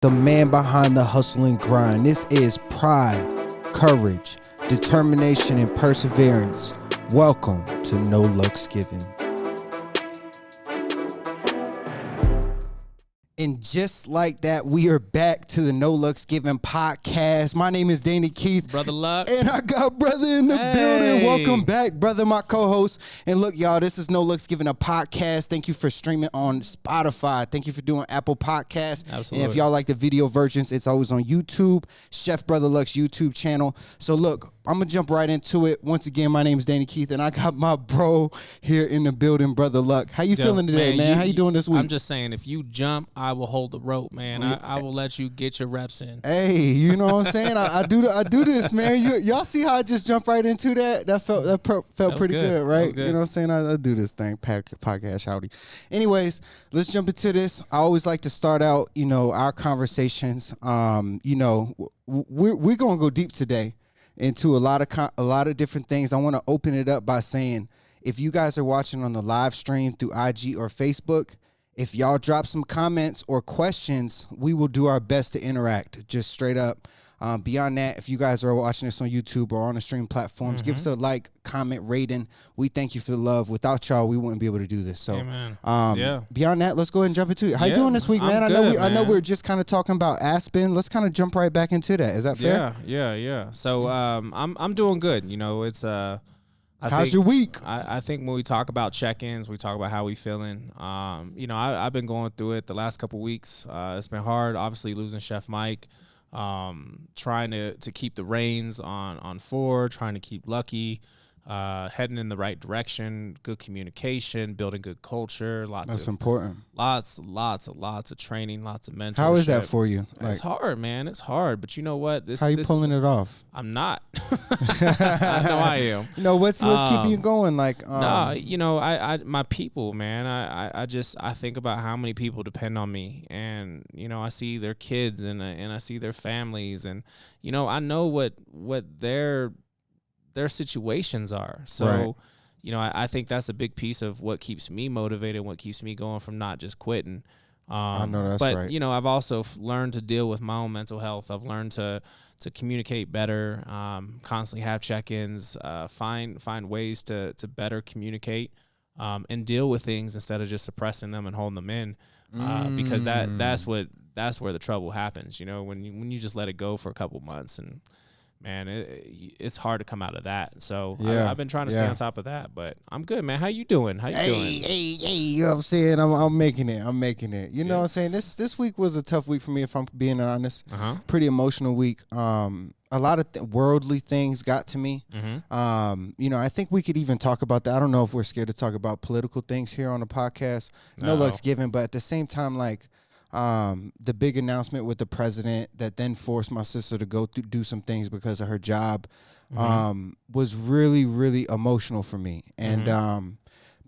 the man behind the hustle and grind. This is pride, courage, determination, and perseverance. Welcome to No Luck's Given. And just like that, we are back to the No Luck's Given podcast. My name is Danny Keith. Brother Luck. And I got brother in the building. Welcome back, brother, my co-host. And look, y'all, this is No Luck's Given, a podcast. Thank you for streaming on Spotify. Thank you for doing Apple Podcasts. Absolutely. And if y'all like the video versions, it's always on YouTube, Chef Brother Luck's YouTube channel. So look, I'm going to jump right into it. Once again, my name is Danny Keith, and I got my bro here in the building, Brother Luck. How you feeling today, man? How you doing this week? I'm just saying, if you jump, I will hold the rope, man. I will let you get your reps in. Hey, you know what I'm saying? I do this, man. Y'all see how I just jumped right into that? That felt pretty good, right? Good. You know what I'm saying? I do this thing, podcast howdy. Anyways, let's jump into this. I always like to start out, our conversations. We're gonna go deep today into a lot of different things. I want to open it up by saying, if you guys are watching on the live stream through IG or Facebook, if y'all drop some comments or questions, we will do our best to interact, just straight up. Beyond that, if you guys are watching this on YouTube or on the stream platforms, give us a like, comment, rating. We thank you for the love. Without y'all, we wouldn't be able to do this. So, beyond that, let's go ahead and jump into it. How you doing this week, man? I know we're just kind of talking about Aspen. Let's kind of jump right back into that. Is that fair? Yeah. So, I'm doing good. It's how's your week? I think when we talk about check-ins, we talk about how we feeling. I've been going through it the last couple weeks. It's been hard. Obviously, losing Chef Mike. Trying to keep the reins on Ford, trying to keep Lucky, heading in the right direction, good communication, building good culture. That's important. Lots of training, lots of mentorship. How is that for you? It's hard, man. It's hard, but you know what? How you pulling it off? I'm not. I know I am. What's keeping you going? My people, man. I think about how many people depend on me, and I see their kids and I see their families, and I know what their situations are. So, right. I think that's a big piece of what keeps me motivated, what keeps me going from not just quitting. I know that's right. But, I've also learned to deal with my own mental health. I've learned to communicate better, constantly have check-ins, find ways to better communicate, and deal with things instead of just suppressing them and holding them in, because that's where the trouble happens. When you just let it go for a couple months, and man, it's hard to come out of that. So I've been trying to stay on top of that, but I'm good, man. How you doing? Doing? Hey, you know what I'm saying? I'm making it. You know what I'm saying? This week was a tough week for me, if I'm being honest. Pretty emotional week. A lot of worldly things got to me. I think we could even talk about that. I don't know if we're scared to talk about political things here on the podcast. No luck's given, but at the same time, the big announcement with the president that then forced my sister to go do some things because of her job was really, really emotional for me. And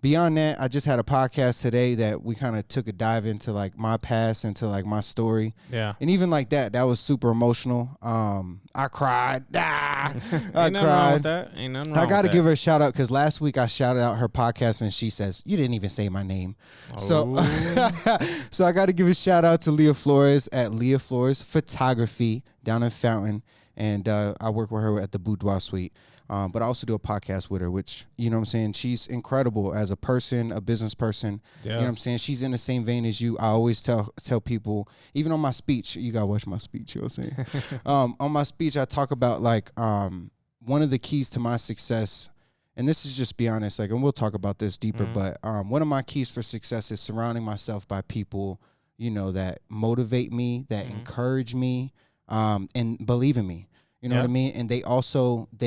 beyond that, I just had a podcast today that we kind of took a dive into my past, into my story. Yeah. And even that was super emotional. I cried. I cried. Wrong with that. Ain't nothing wrong. I got to give her a shout out because last week I shouted out her podcast and she says, "You didn't even say my name." Oh. So I got to give a shout out to Leah Flores at Leah Flores Photography down in Fountain. And I work with her at the Boudoir Suite. But I also do a podcast with her, which, you know what I'm saying, she's incredible as a person, a business person. Yeah. You know what I'm saying? She's in the same vein as you. I always tell people, even on my speech, you got to watch my speech, you know what I'm saying? On my speech, I talk about, one of the keys to my success, and this is just be honest, and we'll talk about this deeper, but one of my keys for success is surrounding myself by people, that motivate me, that encourage me, and believe in me. You know what I mean? And they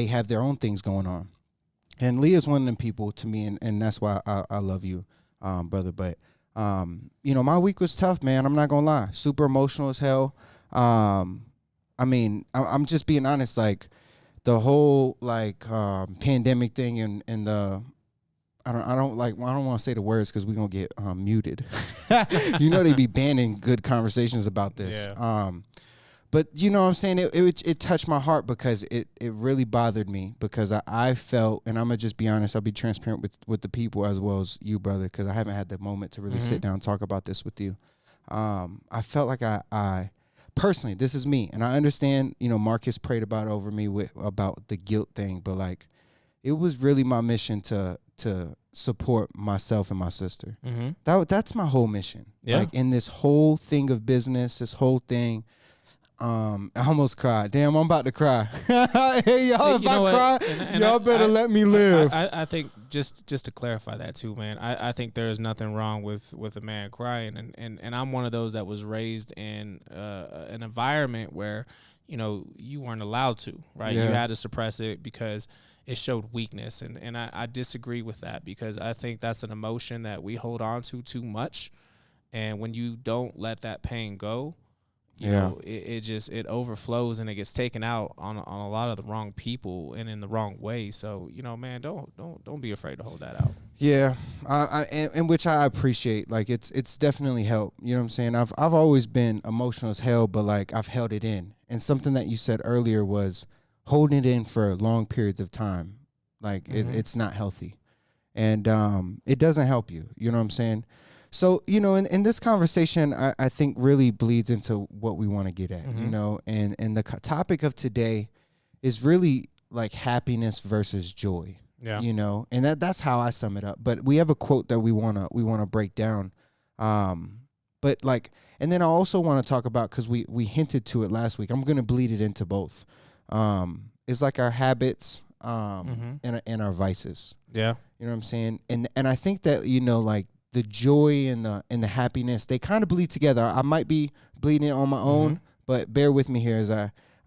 have their own things going on. And Leah's one of them people to me, and that's why I love you, brother. But, my week was tough, man. I'm not going to lie. Super emotional as hell. I'm just being honest, the whole, pandemic thing and the... I don't want to say the words because we're going to get muted. They be banning good conversations about this. Yeah. But you know what I'm saying? It touched my heart because it really bothered me because I felt, and I'm going to just be honest, I'll be transparent with the people as well as you, brother, because I haven't had the moment to really sit down and talk about this with you. I felt like I personally, this is me, and I understand, Marcus prayed about me about the guilt thing, but like, it was really my mission to support myself and my sister. That's my whole mission. Yeah. Like in this whole thing of business, this whole thing. I almost cried. Damn, I'm about to cry. Hey, y'all, if I cry, y'all better let me live. I think just to clarify that too, man, I think there is nothing wrong with a man crying. And I'm one of those that was raised in an environment where, you weren't allowed to, right? Yeah. You had to suppress it because it showed weakness. And I disagree with that, because I think that's an emotion that we hold on to too much. And when you don't let that pain go, you know, it overflows and it gets taken out on a lot of the wrong people and in the wrong way. So, man, don't be afraid to hold that out. Yeah, and which I appreciate. Like it's definitely helped. You know what I'm saying? I've always been emotional as hell, but like I've held it in. And something that you said earlier was holding it in for long periods of time. Like it's not healthy, and it doesn't help you. You know what I'm saying? So, in this conversation, I think really bleeds into what we want to get at, and the topic of today is really like happiness versus joy, and that's how I sum it up. But we have a quote that we want to break down. But like, and then I also want to talk about, cause we hinted to it last week. I'm going to bleed it into both. It's like our habits, and our vices. Yeah. You know what I'm saying? And I think that, like, the joy and the happiness, they kind of bleed together. I might be bleeding on my own, but bear with me here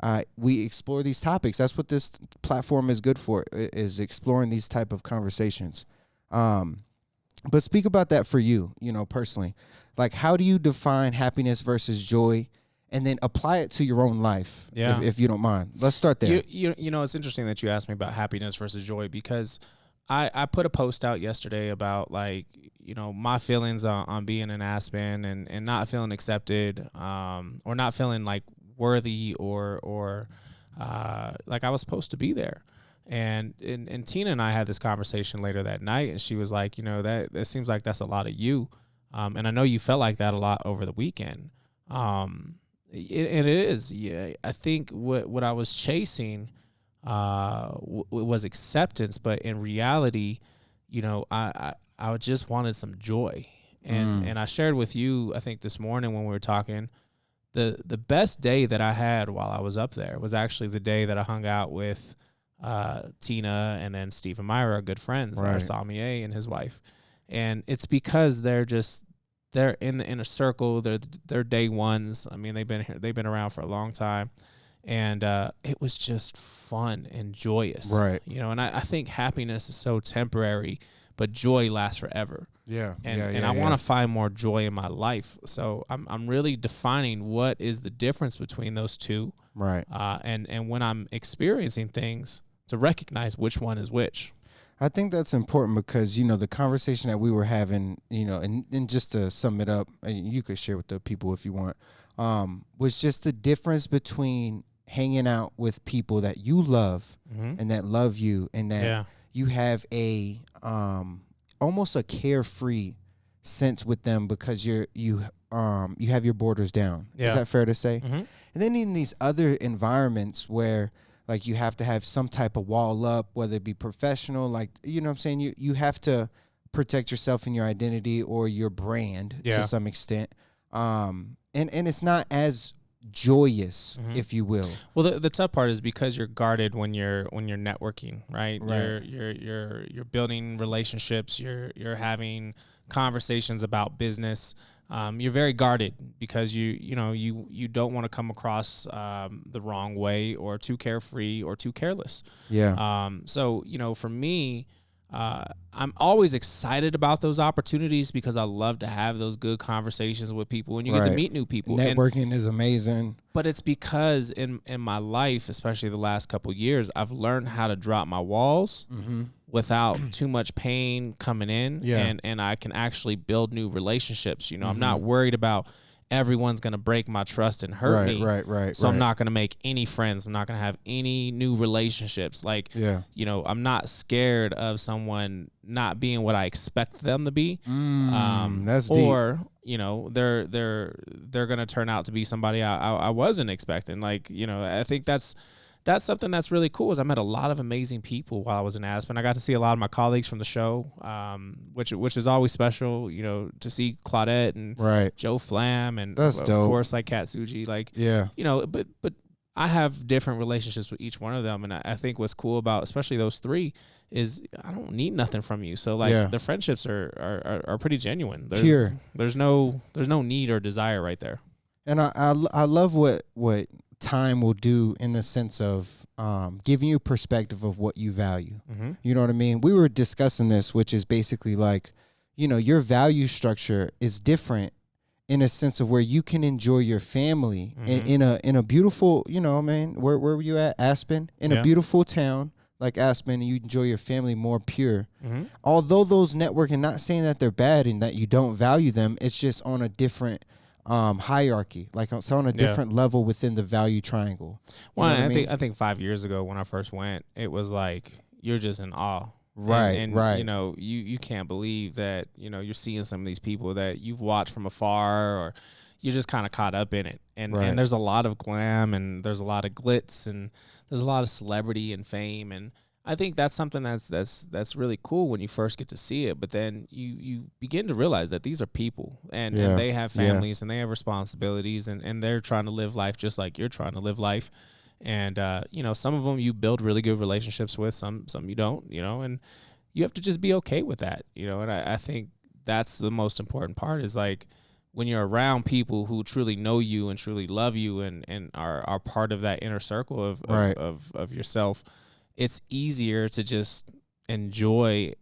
as we explore these topics. That's what this platform is good for, is exploring these type of conversations. But speak about that for you, personally. Like, how do you define happiness versus joy, and then apply it to your own life, if you don't mind? Let's start there. It's interesting that you asked me about happiness versus joy, because I put a post out yesterday about, like, my feelings on being in Aspen and not feeling accepted, or not feeling like worthy or like I was supposed to be there. And Tina and I had this conversation later that night, and she was like, that seems like that's a lot of you. And I know you felt like that a lot over the weekend. It is. Yeah. I think what I was chasing was acceptance, but in reality, I just wanted some joy. And I shared with you, I think this morning when we were talking, the best day that I had while I was up there was actually the day that I hung out with Tina and then Steve and Myra, good friends, right. Samier and his wife. And it's because they're in the inner circle. They're day ones. I mean, they've been around for a long time. And it was just fun and joyous. Right. And I think happiness is so temporary, but joy lasts forever. Yeah. And I want to find more joy in my life. So I'm really defining what is the difference between those two. Right. And when I'm experiencing things, to recognize which one is which. I think that's important because, the conversation that we were having, and just to sum it up, and you could share with the people if you want, was just the difference between hanging out with people that you love and that love you, and that you have a almost a carefree sense with them because you have your borders down. Is that fair to say? And then in these other environments where, like, you have to have some type of wall up, whether it be professional, like, you know what I'm saying? You have to protect yourself and your identity or your brand to some extent. And it's not as joyous, if you will. Well, the tough part is because you're guarded when you're networking, right? You're building relationships, you're having conversations about business. You're very guarded because you don't want to come across the wrong way or too carefree or too careless. Yeah. So for me, I'm always excited about those opportunities because I love to have those good conversations with people, and you get to meet new people. Networking is amazing. But it's because in my life, especially the last couple of years, I've learned how to drop my walls without too much pain coming in, and I can actually build new relationships. I'm not worried about everyone's going to break my trust and hurt me. Right. So I'm not going to make any friends. I'm not going to have any new relationships. Like, I'm not scared of someone not being what I expect them to be. That's or, deep. They're going to turn out to be somebody I wasn't expecting. Like, I think that's something that's really cool. Is I met a lot of amazing people while I was in Aspen. I got to see a lot of my colleagues from the show, which is always special. To see Claudette and Joe Flam and that's of dope. course like Katsuji. Like but I have different relationships with each one of them, and I think what's cool about especially those three is I don't need nothing from you. So like the friendships are pretty genuine. There's no need or desire right there. And I love what time will do in the sense of giving you perspective of what you value. Mm-hmm. You know what I mean? We were discussing this, which is basically like, your value structure is different in a sense of where you can enjoy your family in a beautiful, where were you at? Aspen? In a beautiful town like Aspen, and you enjoy your family more pure. Mm-hmm. Although those networking, not saying that they're bad and that you don't value them, it's just on a different hierarchy, like it's on a different level within the value triangle. Well, I think 5 years ago when I first went, it was like you're just in awe. Right. You can't believe that, you're seeing some of these people that you've watched from afar, or you're just kind of caught up in it. And there's a lot of glam, and there's a lot of glitz, and there's a lot of celebrity and fame. And I think that's something that's really cool when you first get to see it. But then you begin to realize that these are people, and they have families, and they have responsibilities, and they're trying to live life just like you're trying to live life. And, some of them you build really good relationships with, some you don't, and you have to just be okay with that, and I think that's the most important part is like when you're around people who truly know you and truly love you and are part of that inner circle of yourself, it's easier to just enjoy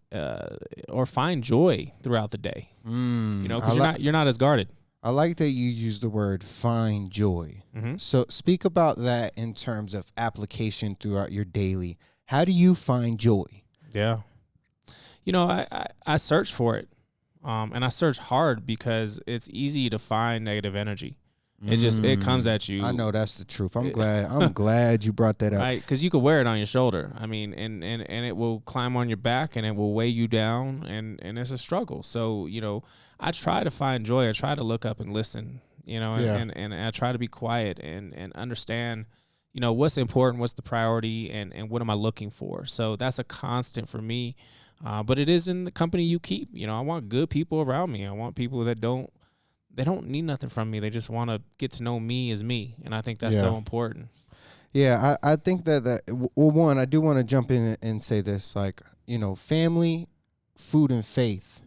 or find joy throughout the day, because you're not as guarded. I like that you use the word find joy. Mm-hmm. So speak about that in terms of application throughout your daily. How do you find joy? Yeah. I search for it. And I search hard because it's easy to find negative energy. It comes at you. I know that's the truth. I'm glad you brought that up. Right, because you could wear it on your shoulder. I mean, and it will climb on your back, and it will weigh you down, and it's a struggle. So, I try to find joy. I try to look up and listen, and I try to be quiet and understand, what's important, what's the priority, and what am I looking for. So that's a constant for me. But it is in the company you keep. I want good people around me. I want people that don't need nothing from me. They just want to get to know me as me. And I think that's so important. Yeah, I think that one, I do want to jump in and say this, like, family, food, and faith.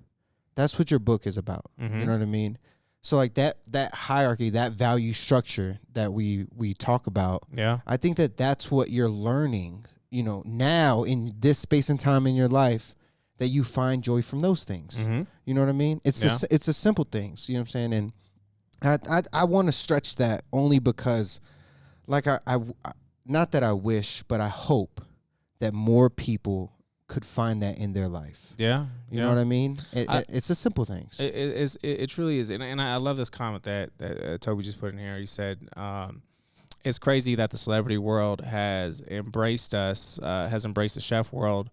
That's what your book is about. Mm-hmm. You know what I mean? So like that hierarchy, that value structure that we talk about. Yeah. I think that's what you're learning, now in this space and time in your life, that you find joy from those things. Mm-hmm. You know what I mean? It's a simple things, you know what I'm saying? And I want to stretch that only because, like, I not that I wish, but I hope that more people could find that in their life. Yeah. You know what I mean? It's a simple things. It truly is. And I love this comment that Toby just put in here. He said, it's crazy that the celebrity world has embraced us, has embraced the chef world.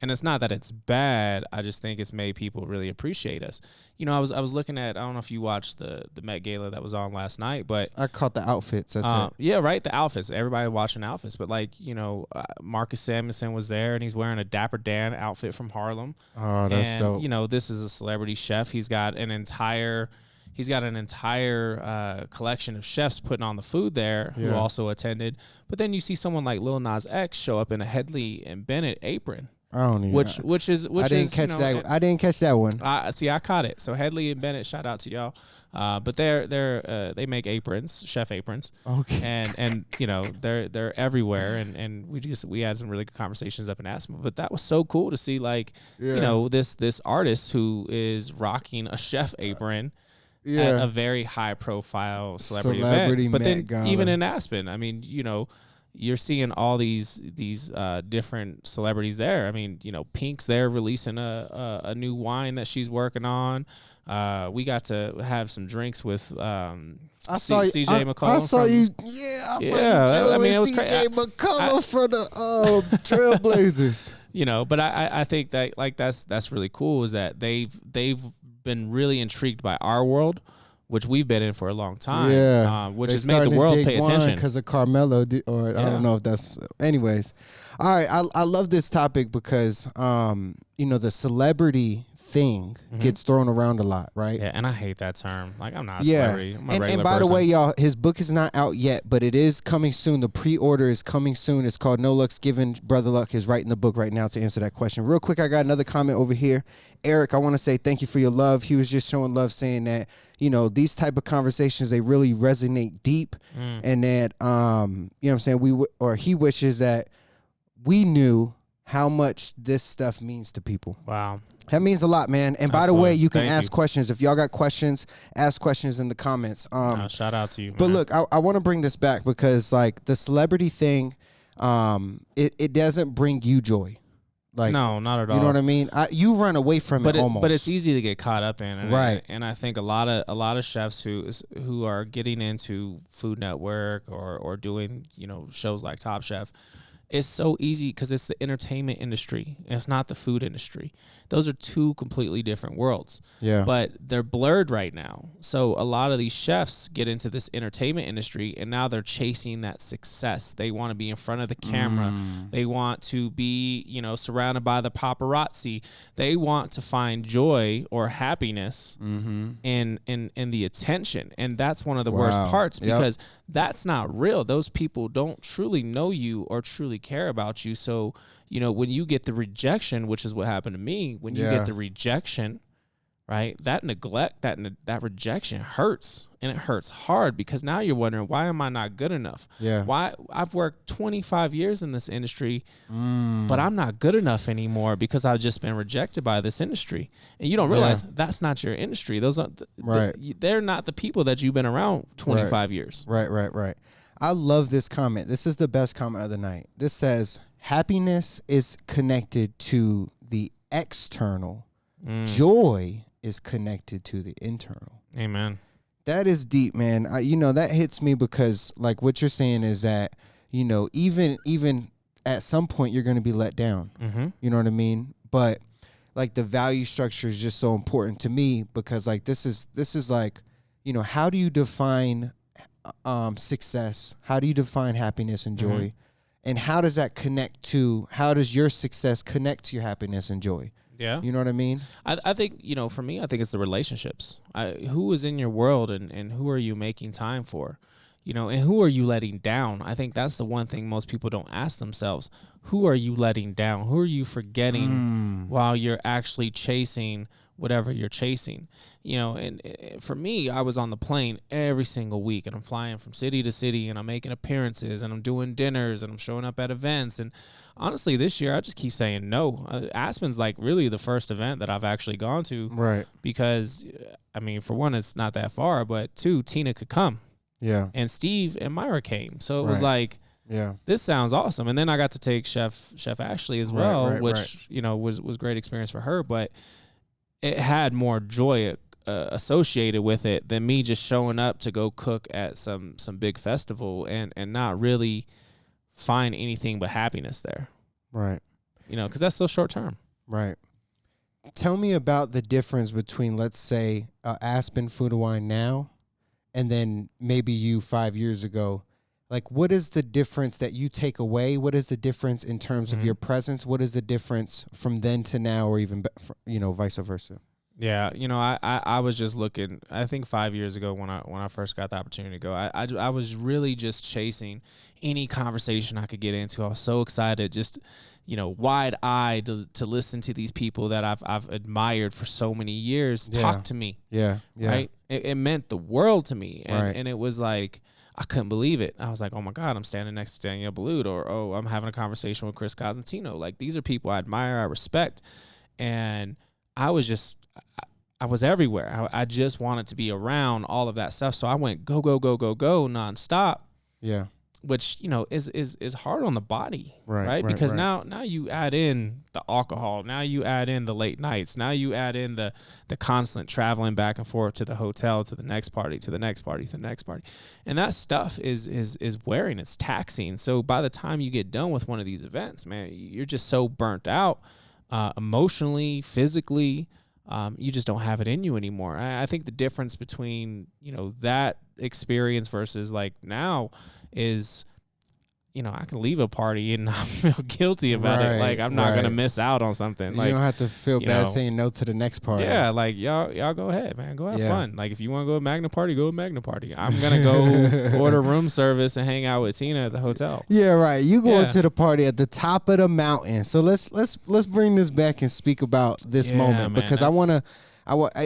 And it's not that it's bad. I just think it's made people really appreciate us. I was looking at, I don't know if you watched the Met Gala that was on last night, but I caught the outfits. That's it. Yeah, right. The outfits. Everybody watching outfits. But Marcus Samuelson was there, and he's wearing a Dapper Dan outfit from Harlem. Oh, that's dope. This is a celebrity chef. He's got an entire collection of chefs putting on the food there who also attended. But then you see someone like Lil Nas X show up in a Headley and Bennett apron. I don't even. I didn't catch that. I didn't catch that one. I caught it. So Headley and Bennett, shout out to y'all. But they make aprons, chef aprons. Okay. And they're everywhere. And we had some really good conversations up in Aspen. But that was so cool to see, like, this artist who is rocking a chef apron. At a very high profile celebrity event. But then Gala. Even in Aspen, I mean, you're seeing all these different celebrities there. I mean, Pink's there releasing a new wine that she's working on. We got to have some drinks with CJ McCollum. I saw you. Yeah, I saw you. I mean, it was CJ McCollum for the Trailblazers. But I think that that's really cool, is that they've been really intrigued by our world, which we've been in for a long time, which has made the world pay attention. Because of Carmelo, I don't know if that's... Anyways. All right, I love this topic because, the celebrity thing gets thrown around a lot, right? Yeah, and I hate that term. Like, I'm not a celebrity. I'm a regular and by person. the way, y'all, his book is not out yet, but it is coming soon. The pre-order is coming soon. It's called No Luck's Given. Brother Luck is writing the book right now to answer that question. Real quick, I got another comment over here. Eric, I want to say thank you for your love. He was just showing love, saying that, these type of conversations, they really resonate deep, and that, you know what I'm saying, he wishes that we knew how much this stuff means to people. Wow. That means a lot, man. And by Absolutely. the way, you can Thank ask you. questions. If y'all got questions, ask questions in the comments. Shout out to you, man. But look, I want to bring this back because, like, the celebrity thing, it doesn't bring you joy. Like, no, not at all. You know what I mean? You run away from it almost. But it's easy to get caught up in, and right? And I think a lot of chefs who are getting into Food Network or doing shows like Top Chef, it's so easy because it's the entertainment industry. It's not the food industry. Those are two completely different worlds. Yeah. But they're blurred right now. So a lot of these chefs get into this entertainment industry, and now they're chasing that success. They want to be in front of the camera. They want to be, surrounded by the paparazzi. They want to find joy or happiness in the attention. And that's one of the worst parts, because that's not real. Those people don't truly know you or truly care about you. So, when you get the rejection, which is what happened to me, when you get the rejection, right, that neglect, that rejection hurts, and it hurts hard, because now you're wondering, why am I not good enough? Yeah. Why I've worked 25 years in this industry, but I'm not good enough anymore because I've just been rejected by this industry. And you don't realize that's not your industry. Those are they're not the people that you've been around 25 years. Right. I love this comment. This is the best comment of the night. This says, happiness is connected to the external. Joy is connected to the internal. Amen. That is deep, man. That hits me because, like, what you're saying is that, even at some point you're going to be let down. You know what I mean? But, like, the value structure is just so important to me because, like, this is like, how do you define success? How do you define happiness and joy? And how does your success connect to your happiness and joy? Yeah. You know what I mean? I think, for me, I think it's the relationships. Who is in your world, and who are you making time for? And who are you letting down? I think that's the one thing most people don't ask themselves. Who are you letting down? Who are you forgetting while you're actually chasing whatever you're chasing? And for me, I was on the plane every single week, and I'm flying from city to city, and I'm making appearances, and I'm doing dinners, and I'm showing up at events. And honestly, this year, I just keep saying no. Aspen's like really the first event that I've actually gone to. Right. Because, I mean, for one, it's not that far, but two, Tina could come. Yeah. And Steve and Myra came. So it was like, yeah, this sounds awesome. And then I got to take Chef Ashley as well, which, was great experience for her. But it had more joy associated with it than me just showing up to go cook at some big festival and not really find anything but happiness there. Right. Because that's so short term. Right. Tell me about the difference between, let's say, Aspen Food and Wine now, and then maybe you 5 years ago. Like, what is the difference that you take away? What is the difference in terms of your presence? What is the difference from then to now, or even, vice versa? Yeah, I was just looking. I think 5 years ago when I first got the opportunity to go, I was really just chasing any conversation I could get into. I was so excited, just wide-eyed to listen to these people that I've admired for so many years talk to me. Yeah. Right. It meant the world to me, and it was like, I couldn't believe it. I was like, oh my God, I'm standing next to Danielle Boulud, or I'm having a conversation with Chris Cosentino. Like, these are people I admire, I respect, and I was everywhere. I just wanted to be around all of that stuff. So I went go nonstop. Yeah. which, you know, is hard on the body, Right. Because now you add in the alcohol, now you add in the late nights, now you add in the constant traveling back and forth to the hotel, to the next party, to the next party, to the next party. And that stuff is wearing, it's taxing. So by the time you get done with one of these events, man, you're just so burnt out, emotionally, physically. You just don't have it in you anymore. I think the difference between, you know, that experience versus like now is, you know, I can leave a party and not feel guilty about it. Like I'm not gonna miss out on something. You Like, don't have to feel bad saying no to the next party. Yeah, like y'all go ahead, man. Go have fun. Like if you want to go to Magna Party, go to Magna Party. I'm gonna go order room service and hang out with Tina at the hotel. Yeah, right. You going to the party at the top of the mountain. So let's bring this back and speak about this moment, man, because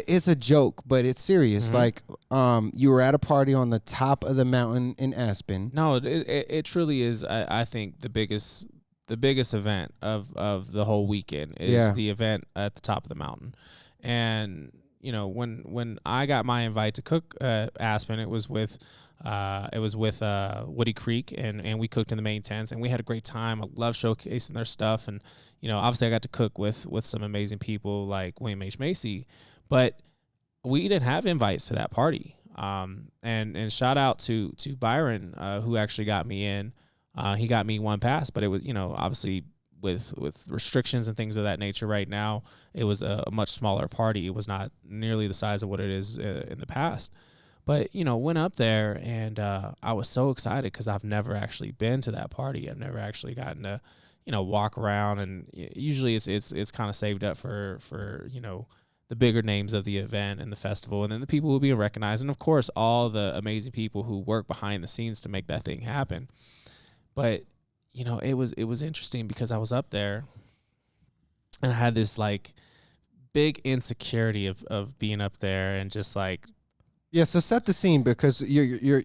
it's a joke, but it's serious. Like, you were at a party on the top of the mountain in Aspen. No, it truly is. I think the biggest event of the whole weekend is the event at the top of the mountain. And you know, when I got my invite to cook Aspen, it was with Woody Creek, and we cooked in the main tents, and we had a great time. I love showcasing their stuff, and you know, obviously I got to cook with some amazing people like William H. Macy, but we didn't have invites to that party. And shout out to Byron, who actually got me in. He got me one pass, but it was, you know, obviously with restrictions and things of that nature right now, it was a much smaller party. It was not nearly the size of what it is in the past. But, you know, went up there, and I was so excited because I've never actually been to that party. I've never actually gotten to, you know, walk around, and usually it's kind of saved up for, you know, the bigger names of the event and the festival, and then the people who will be recognized, and of course all the amazing people who work behind the scenes to make that thing happen. But, you know, it was interesting because I was up there and I had this like big insecurity of being up there, and just like, yeah. So set the scene, because you're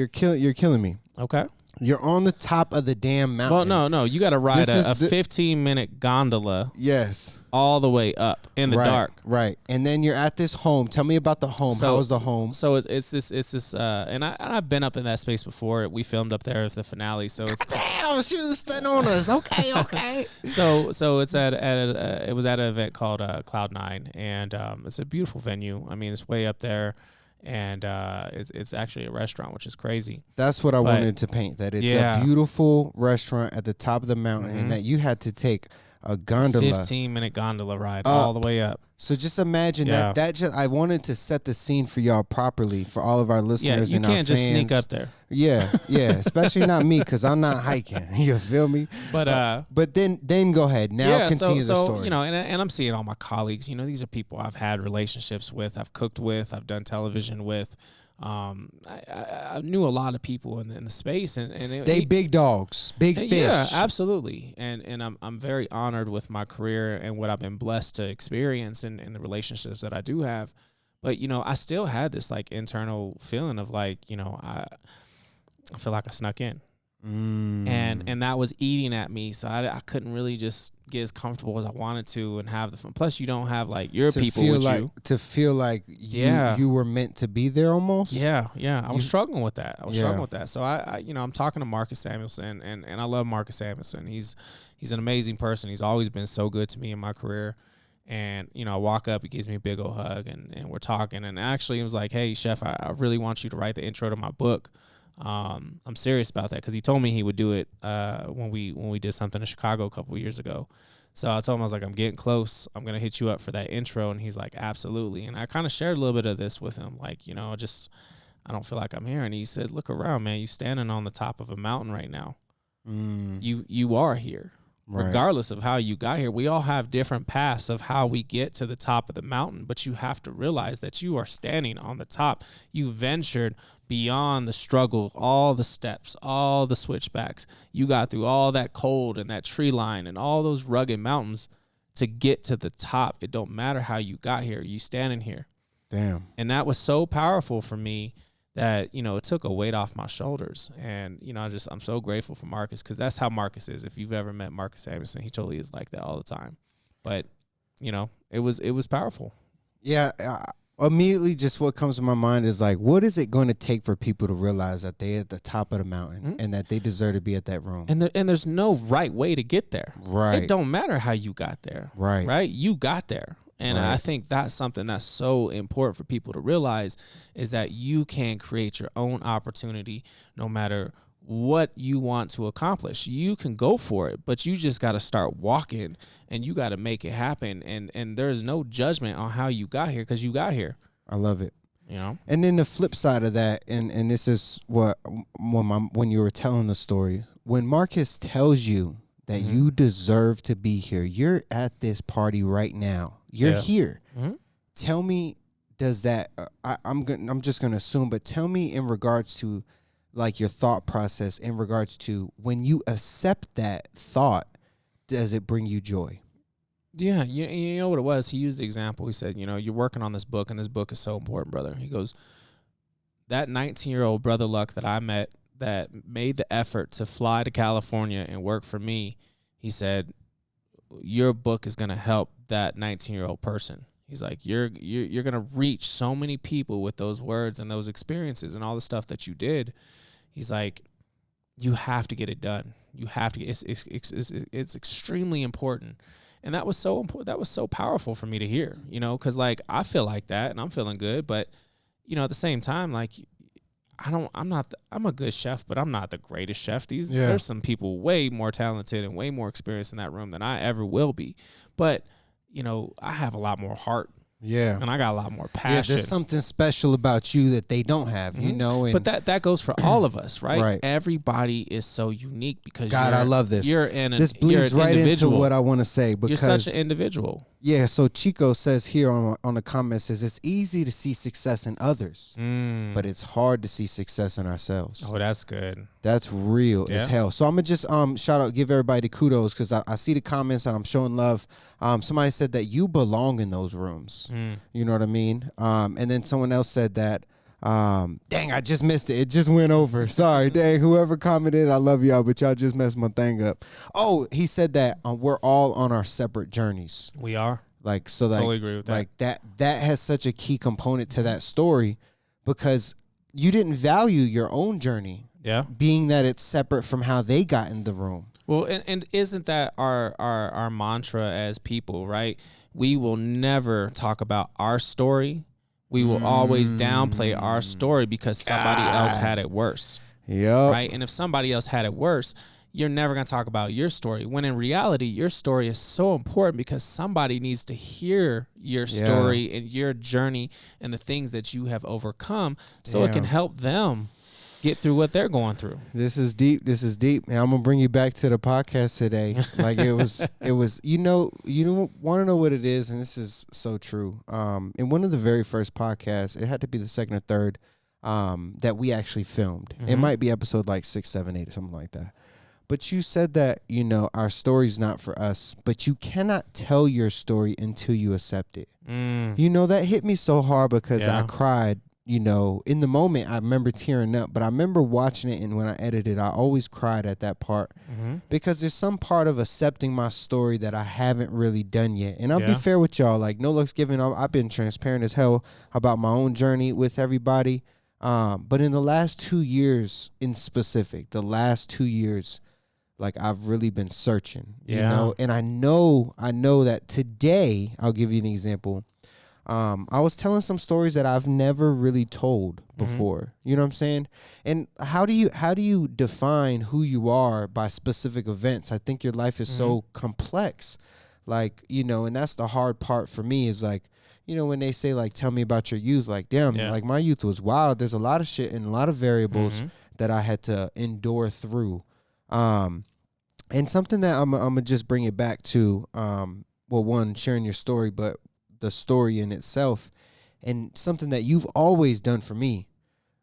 killing me. Okay. You're on the top of the damn mountain. Well, no, you got to ride a 15-minute gondola. Yes. All the way up in the dark. Right. And then you're at this home. Tell me about the home. How was the home? So it's this and I've been up in that space before. We filmed up there with the finale. So it's damn, she was standing on us. Okay. So it's it was at an event called Cloud9, and it's a beautiful venue. I mean, it's way up there. And it's actually a restaurant, which is crazy. That's what I wanted to paint, that it's a beautiful restaurant at the top of the mountain, and that you had to take a gondola, 15-minute gondola ride all the way up. So just imagine that I wanted to set the scene for y'all properly, for all of our listeners and our fans. You can't just sneak up there. Yeah, especially not me, because I'm not hiking. You feel me? But then go ahead. Now continue the story. You know, and I'm seeing all my colleagues. You know, these are people I've had relationships with, I've cooked with, I've done television with. I knew a lot of people in the space, and they big dogs, big fish. Yeah, absolutely. And I'm very honored with my career and what I've been blessed to experience and the relationships that I do have. But, you know, I still had this like internal feeling of like, you know, I feel like I snuck in. And that was eating at me, so I couldn't really just get as comfortable as I wanted to and have the fun. Plus, you don't have like your people with you to feel like you were meant to be there almost. Yeah. I was struggling with that. So I you know, I'm talking to Marcus Samuelson, and I love Marcus Samuelson. He's an amazing person. He's always been so good to me in my career. And, you know, I walk up, he gives me a big old hug, and we're talking. And actually, he was like, "Hey, Chef, I really want you to write the intro to my book. I'm serious about that," because he told me he would do it when we did something in Chicago a couple of years ago. So I told him, I was like, "I'm getting close. I'm gonna hit you up for that intro." And he's like, "Absolutely." And I kind of shared a little bit of this with him, like, you know, just I don't feel like I'm here. And he said, "Look around, man. You standing on the top of a mountain right now. You are here." Right. Regardless of how you got here, we all have different paths of how we get to the top of the mountain, but you have to realize that you are standing on the top. You ventured beyond the struggle, all the steps, all the switchbacks. You got through all that cold and that tree line and all those rugged mountains to get to the top. It don't matter how you got here. You standing here. Damn. And that was so powerful for me that, you know, it took a weight off my shoulders. And, you know, I'm so grateful for Marcus, because that's how Marcus is. If you've ever met Marcus Samuelson, he totally is like that all the time. But, you know, it was powerful. Yeah. immediately just what comes to my mind is like, what is it going to take for people to realize that they're at the top of the mountain and that they deserve to be at that room? And there's no right way to get there. Right. It don't matter how you got there. Right. Right. You got there. And Right. I think that's something that's so important for people to realize, is that you can create your own opportunity no matter what you want to accomplish. You can go for it, but you just got to start walking and you got to make it happen. And there's no judgment on how you got here, because you got here. I love it. You know? And then the flip side of that, and this is what when you were telling the story, when Marcus tells you that you deserve to be here, you're at this party right now. You're here. Tell me, does that? I'm just gonna assume, but tell me in regards to like your thought process in regards to when you accept that thought, does it bring you joy? Yeah, you know what it was? He used the example. He said, you're working on this book, and this book is so important, brother. He goes, that 19-year-old brother Luck that I met that made the effort to fly to California and work for me, he said, your book is going to help that 19-year-old person. He's like, you're going to reach so many people with those words and those experiences and all the stuff that you did. He's like, you have to get it done. You have to. It's extremely important. And that was so important. That was so powerful for me to hear, because like I feel like that and I'm feeling good. But, at the same time, like I'm a good chef, but I'm not the greatest chef. There's some people way more talented and way more experienced in that room than I ever will be. But, I have a lot more heart. Yeah. And I got a lot more passion. Yeah, there's something special about you that they don't have, And but that goes for all of us, right? Right. Everybody is so unique because I love this. This bleeds you're an right individual. into what I want to say, because you're such an individual. Yeah, so Chico says here on the comment, says it's easy to see success in others, but it's hard to see success in ourselves. Oh, that's good. That's real as hell. So I'm gonna just shout out, give everybody kudos, because I see the comments and I'm showing love. Somebody said that you belong in those rooms. You know what I mean? And then someone else said that, dang, I just missed it. It just went over. Sorry, dang, whoever commented, I love y'all, but y'all just messed my thing up. Oh, he said that we're all on our separate journeys. We are. Totally agree with that. Like that has such a key component to that story, because you didn't value your own journey. Yeah. Being that it's separate from how they got in the room. Well, and isn't that our mantra as people, right? We will never talk about our story. We will always downplay our story because somebody else had it worse. Yep. Right? And if somebody else had it worse, you're never going to talk about your story. When in reality, your story is so important because somebody needs to hear your story and your journey and the things that you have overcome so it can help them get through what they're going through. This is deep. And I'm gonna bring you back to the podcast today. Like it was you want to know what it is, and this is so true. In one of the very first podcasts, it had to be the second or third that we actually filmed. It might be episode like 6, 7, 8 or something like that. But you said that, our story's not for us, but you cannot tell your story until you accept it. That hit me so hard because I cried. In the moment, I remember tearing up, but I remember watching it, and when I edited, I always cried at that part because there's some part of accepting my story that I haven't really done yet. And I'll be fair with y'all, like no looks given. I've been transparent as hell about my own journey with everybody. But in the last 2 years in specific, like I've really been searching, and I know that today, I'll give you an example. I was telling some stories that I've never really told before. You know what I'm saying? And how do you define who you are by specific events? I think your life is so complex, like, and that's the hard part for me is like, when they say like, tell me about your youth, like, damn, like my youth was wild. There's a lot of shit and a lot of variables that I had to endure through. And something that I'm gonna just bring it back to, one, sharing your story, but the story in itself, and something that you've always done for me,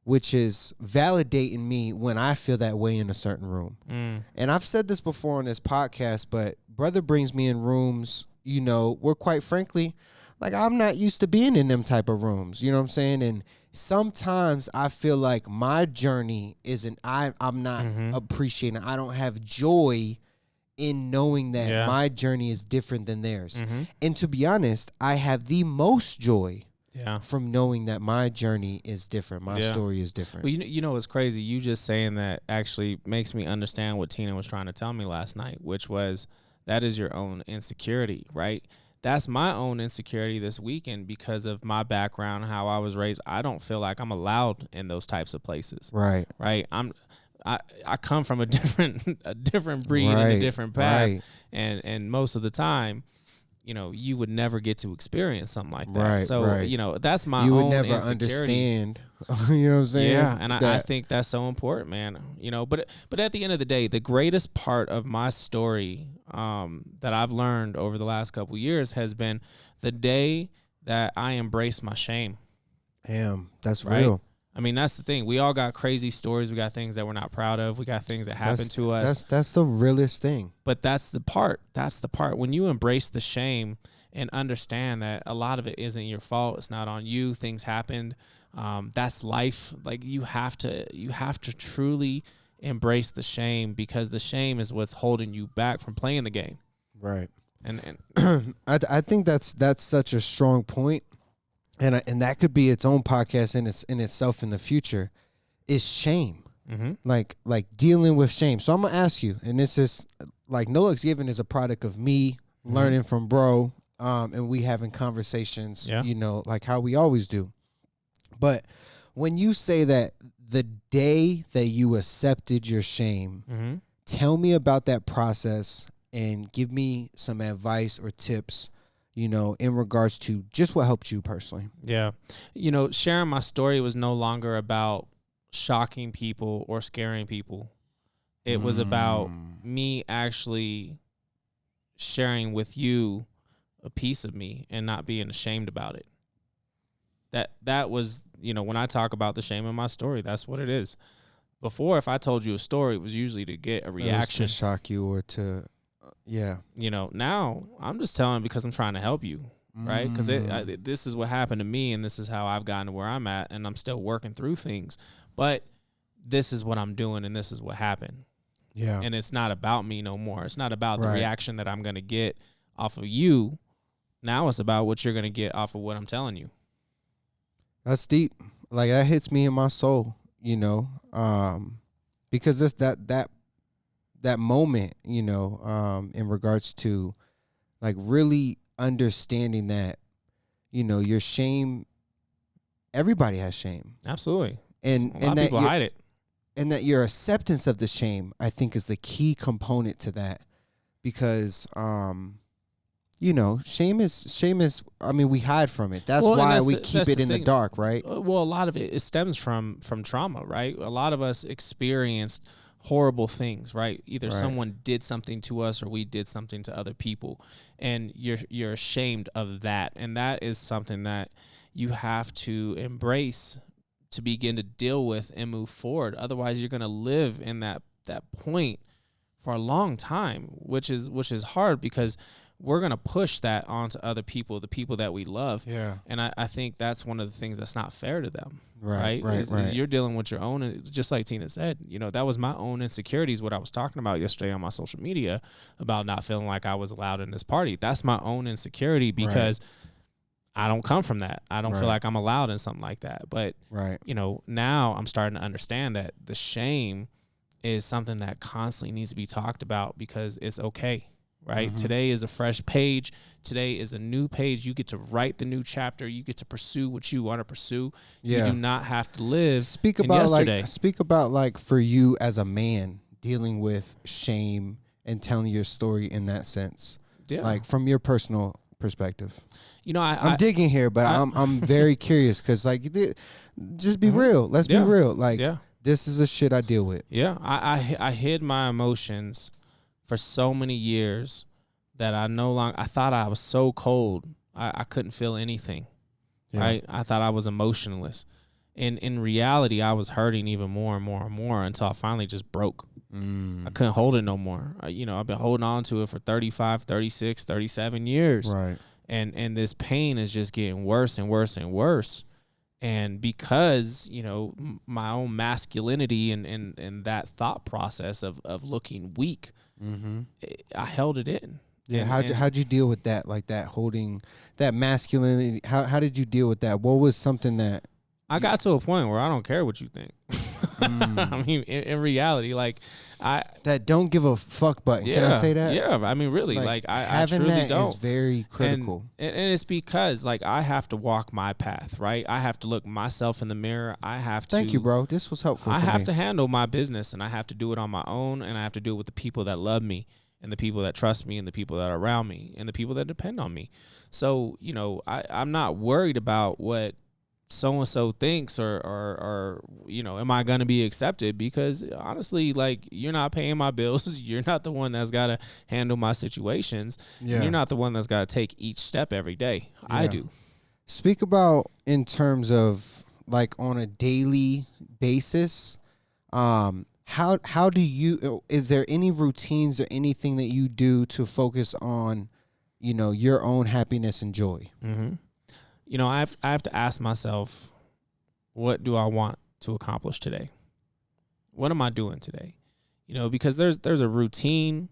which is validating me when I feel that way in a certain room. And I've said this before on this podcast, but brother brings me in rooms, where quite frankly, like I'm not used to being in them type of rooms, you know what I'm saying? And sometimes I feel like my journey I'm not appreciating, I don't have joy in knowing that my journey is different than theirs. And to be honest, I have the most joy Yeah. from knowing that my journey is different. My story is different. Well, you know what's crazy? You just saying that actually makes me understand what Tina was trying to tell me last night, which was that is your own insecurity, right? That's my own insecurity this weekend because of my background, how I was raised. I don't feel like I'm allowed in those types of places. Right. Right. I come from a different breed and a different path. Right. And most of the time, you know, you would never get to experience something like that. Right, So, right. you know, that's my You own would never insecurity. understand. You know what I'm saying? Yeah, and I think that's so important, man. You know, but at the end of the day, the greatest part of my story that I've learned over the last couple of years has been the day that I embraced my shame. Damn, that's right? real. I mean, that's the thing. We all got crazy stories. We got things that we're not proud of. We got things that happen to us. That's the realest thing. But that's the part. That's the part. When you embrace the shame and understand that a lot of it isn't your fault. It's not on you. Things happened. That's life. Like you have to truly embrace the shame, because the shame is what's holding you back from playing the game. Right. And I think that's such a strong point. And that could be its own podcast in itself in the future, is shame. mm-hmm. Like dealing with shame. So I'm gonna ask you, and this is like No Looks Given is a product of me learning from bro, and we having conversations, you know, like how we always do. But when you say that the day that you accepted your shame, tell me about that process and give me some advice or tips, you know, in regards to just what helped you personally. Yeah. You know, sharing my story was no longer about shocking people or scaring people. It was about me actually sharing with you a piece of me and not being ashamed about it. That was, you know, when I talk about the shame in my story, that's what it is. Before, if I told you a story, it was usually to get a reaction. To shock you or to... Yeah. You know, now I'm just telling because I'm trying to help you, right? Because this is what happened to me, and this is how I've gotten to where I'm at, and I'm still working through things. But this is what I'm doing, and this is what happened. Yeah. And it's not about me no more. It's not about the reaction that I'm going to get off of you. Now it's about what you're going to get off of what I'm telling you. That's deep. Like, that hits me in my soul, you know, because it's that moment, you know, in regards to like really understanding that, you know, your shame, everybody has shame. Absolutely. And a lot of people hide it. And that your acceptance of the shame, I think, is the key component to that, because, you know, shame is, I mean, we hide from it. That's why we keep it in the dark, right? Well, a lot of it stems from trauma, right? A lot of us experienced horrible things, right? Either someone did something to us or we did something to other people, and you're ashamed of that. And that is something that you have to embrace to begin to deal with and move forward. Otherwise, you're going to live in that point for a long time, which is hard, because we're going to push that onto other people, the people that we love. Yeah. And I think that's one of the things that's not fair to them. Right. Is you're dealing with your own, just like Tina said, you know, that was my own insecurities, what I was talking about yesterday on my social media about not feeling like I was allowed in this party. That's my own insecurity, because I don't come from that. I don't feel like I'm allowed in something like that. But, you know, now I'm starting to understand that the shame is something that constantly needs to be talked about, because it's okay. Right. Today is a fresh page. Today is a new page. You get to write the new chapter. You get to pursue what you want to pursue. Yeah. You do not have to live in yesterday. Speak about like for you as a man dealing with shame and telling your story in that sense. Yeah. Like from your personal perspective. You know, I'm digging here, but I'm very curious, because like just be real. Let's be real. Like this is the shit I deal with. Yeah. I hid my emotions for so many years that I thought I was so cold. I couldn't feel anything, right? I thought I was emotionless. And in reality, I was hurting even more and more and more until I finally just broke. I couldn't hold it no more. You know, I've been holding on to it for 35, 36, 37 years. Right. And this pain is just getting worse and worse and worse. And because, you know, my own masculinity and that thought process of looking weak, I held it in. Yeah. And How'd you deal with that? Like that holding that masculinity. How did you deal with that? What was something that I got to a point where I don't care what you think. I mean, in reality, like that don't give a fuck button? Can I say that? Yeah, I mean, really, like I truly that don't. Is very critical, and it's because like I have to walk my path, right? I have to look myself in the mirror. I have to. Thank you, bro. This was helpful. I for have me. to handle my business, and I have to do it on my own, and I have to do it with the people that love me, and the people that trust me, and the people that are around me, and the people that depend on me. So I'm not worried about what so-and-so thinks or am I going to be accepted, because honestly, like, you're not paying my bills. You're not the one that's got to handle my situations. Yeah. You're not the one that's got to take each step every day. Yeah. I do. Speak about in terms of like on a daily basis. How do you, is there any routines or anything that you do to focus on, your own happiness and joy? Mm-hmm. I have to ask myself, what do I want to accomplish today? What am I doing today? Because there's a routine,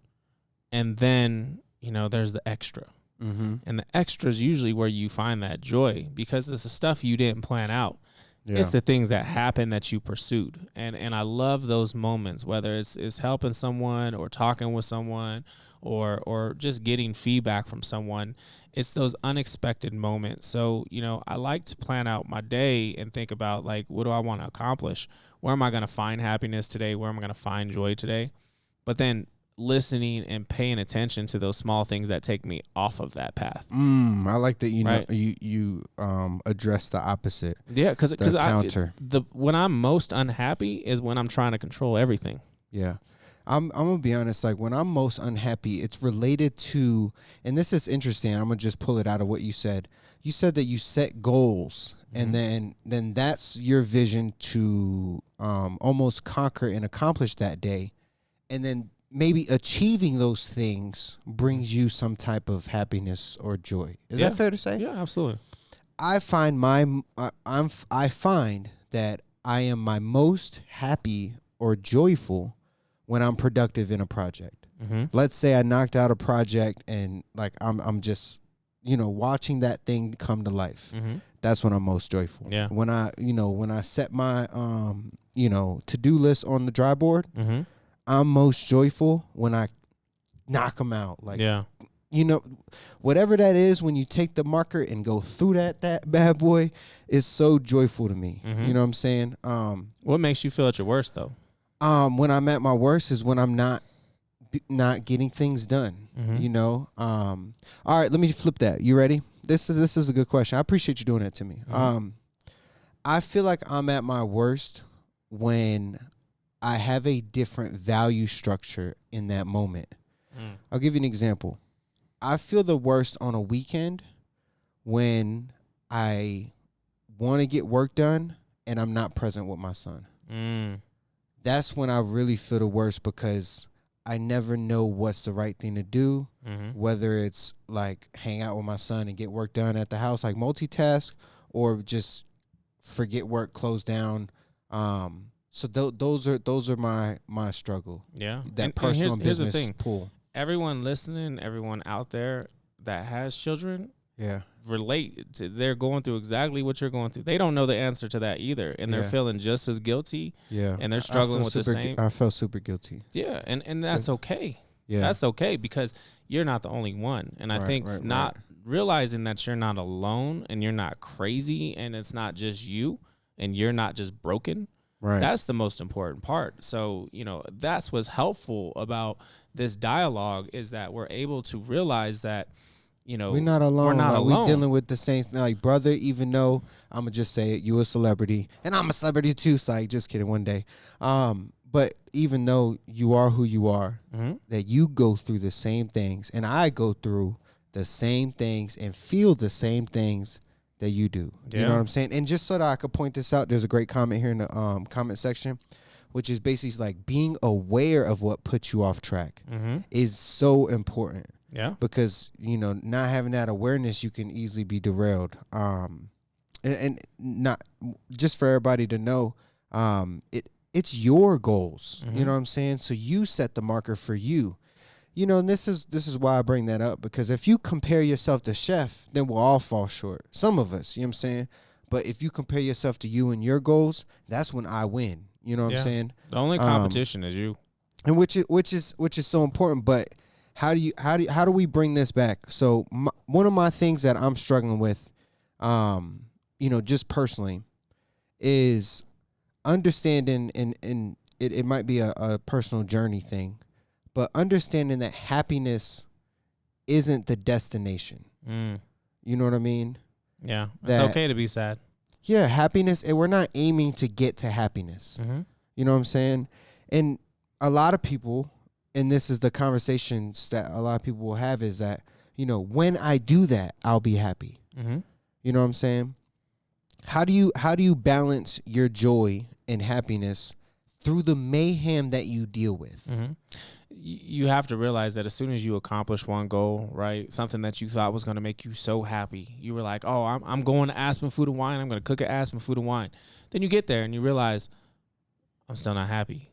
and then, there's the extra. Mm-hmm. And the extra is usually where you find that joy, because it's the stuff you didn't plan out. Yeah. It's the things that happen that you pursued. And I love those moments, whether it's helping someone or talking with someone or just getting feedback from someone. It's those unexpected moments. So, I like to plan out my day and think about, like, what do I want to accomplish? Where am I going to find happiness today? Where am I going to find joy today? But then listening and paying attention to those small things that take me off of that path. I like that you address the opposite. Yeah, because when I'm most unhappy is when I'm trying to control everything. Yeah. I'm gonna be honest, like when I'm most unhappy, it's related to, and this is interesting, I'm gonna just pull it out of what you said. You said that you set goals, mm-hmm. and then that's your vision to almost conquer and accomplish that day. And then maybe achieving those things brings you some type of happiness or joy. Is that fair to say? Yeah, absolutely. I find I find that I am my most happy or joyful when I'm productive in a project. Mm-hmm. Let's say I knocked out a project and like I'm just watching that thing come to life. Mm-hmm. That's when I'm most joyful. Yeah. When I set my to-do list on the dry board, mm-hmm. I'm most joyful when I knock them out. Like, whatever that is, when you take the marker and go through that bad boy, is so joyful to me. Mm-hmm. You know what I'm saying? What makes you feel at your worst, though? When I'm at my worst is when I'm not getting things done. Mm-hmm. All right, let me flip that. You ready? This is a good question. I appreciate you doing that to me. Mm-hmm. I feel like I'm at my worst when I have a different value structure in that moment. I'll give you an example. I feel the worst on a weekend when I want to get work done and I'm not present with my son. That's when I really feel the worst, because I never know what's the right thing to do, mm-hmm. whether it's like hang out with my son and get work done at the house, like multitask, or just forget work, close down. So those are my struggle. Yeah. That personal business here's the thing. Pull. Everyone listening, everyone out there that has children, relate to, they're going through exactly what you're going through. They don't know the answer to that either, and they're feeling just as guilty. Yeah. And they're struggling with the same. I felt super guilty. Yeah, and that's okay. Yeah. That's okay, because you're not the only one. And I think realizing that you're not alone and you're not crazy and it's not just you and you're not just broken. Right. That's the most important part. So, that's what's helpful about this dialogue, is that we're able to realize that, we're not alone. We're not alone. We're dealing with the same thing. Like, brother, even though I'm going to just say it, you a celebrity and I'm a celebrity too. Psych, just kidding, one day. But even though you are who you are, mm-hmm. that you go through the same things and I go through the same things and feel the same things that you do. Yeah. You know what I'm saying? And just so that I could point this out, there's a great comment here in the comment section, which is basically like being aware of what puts you off track mm-hmm. is so important. Yeah. Because, not having that awareness, you can easily be derailed. And not just for everybody to know, it's your goals. Mm-hmm. You know what I'm saying? So you set the marker for you. you know, and this is why I bring that up, because if you compare yourself to Chef, then we'll all fall short. Some of us, you know what I'm saying? But if you compare yourself to you and your goals, that's when I win. You know what I'm saying? The only competition is you. And which is so important. But how do we bring this back? So one of my things that I'm struggling with, you know, just personally, is understanding, and it might be a personal journey thing, but understanding that happiness isn't the destination. You know what I mean? Yeah, it's okay to be sad. Yeah, happiness, and we're not aiming to get to happiness. You know what I'm saying? And a lot of people, and this is the conversations that a lot of people will have, is that, you know, when I do that, I'll be happy. You know what I'm saying? How do you balance your joy and happiness through the mayhem that you deal with? You have to realize that as soon as you accomplish one goal, right, something that you thought was going to make you so happy, you were like, oh, I'm going to Aspen Food and Wine. I'm going to cook at Aspen Food and Wine. Then you get there and you realize, I'm still not happy.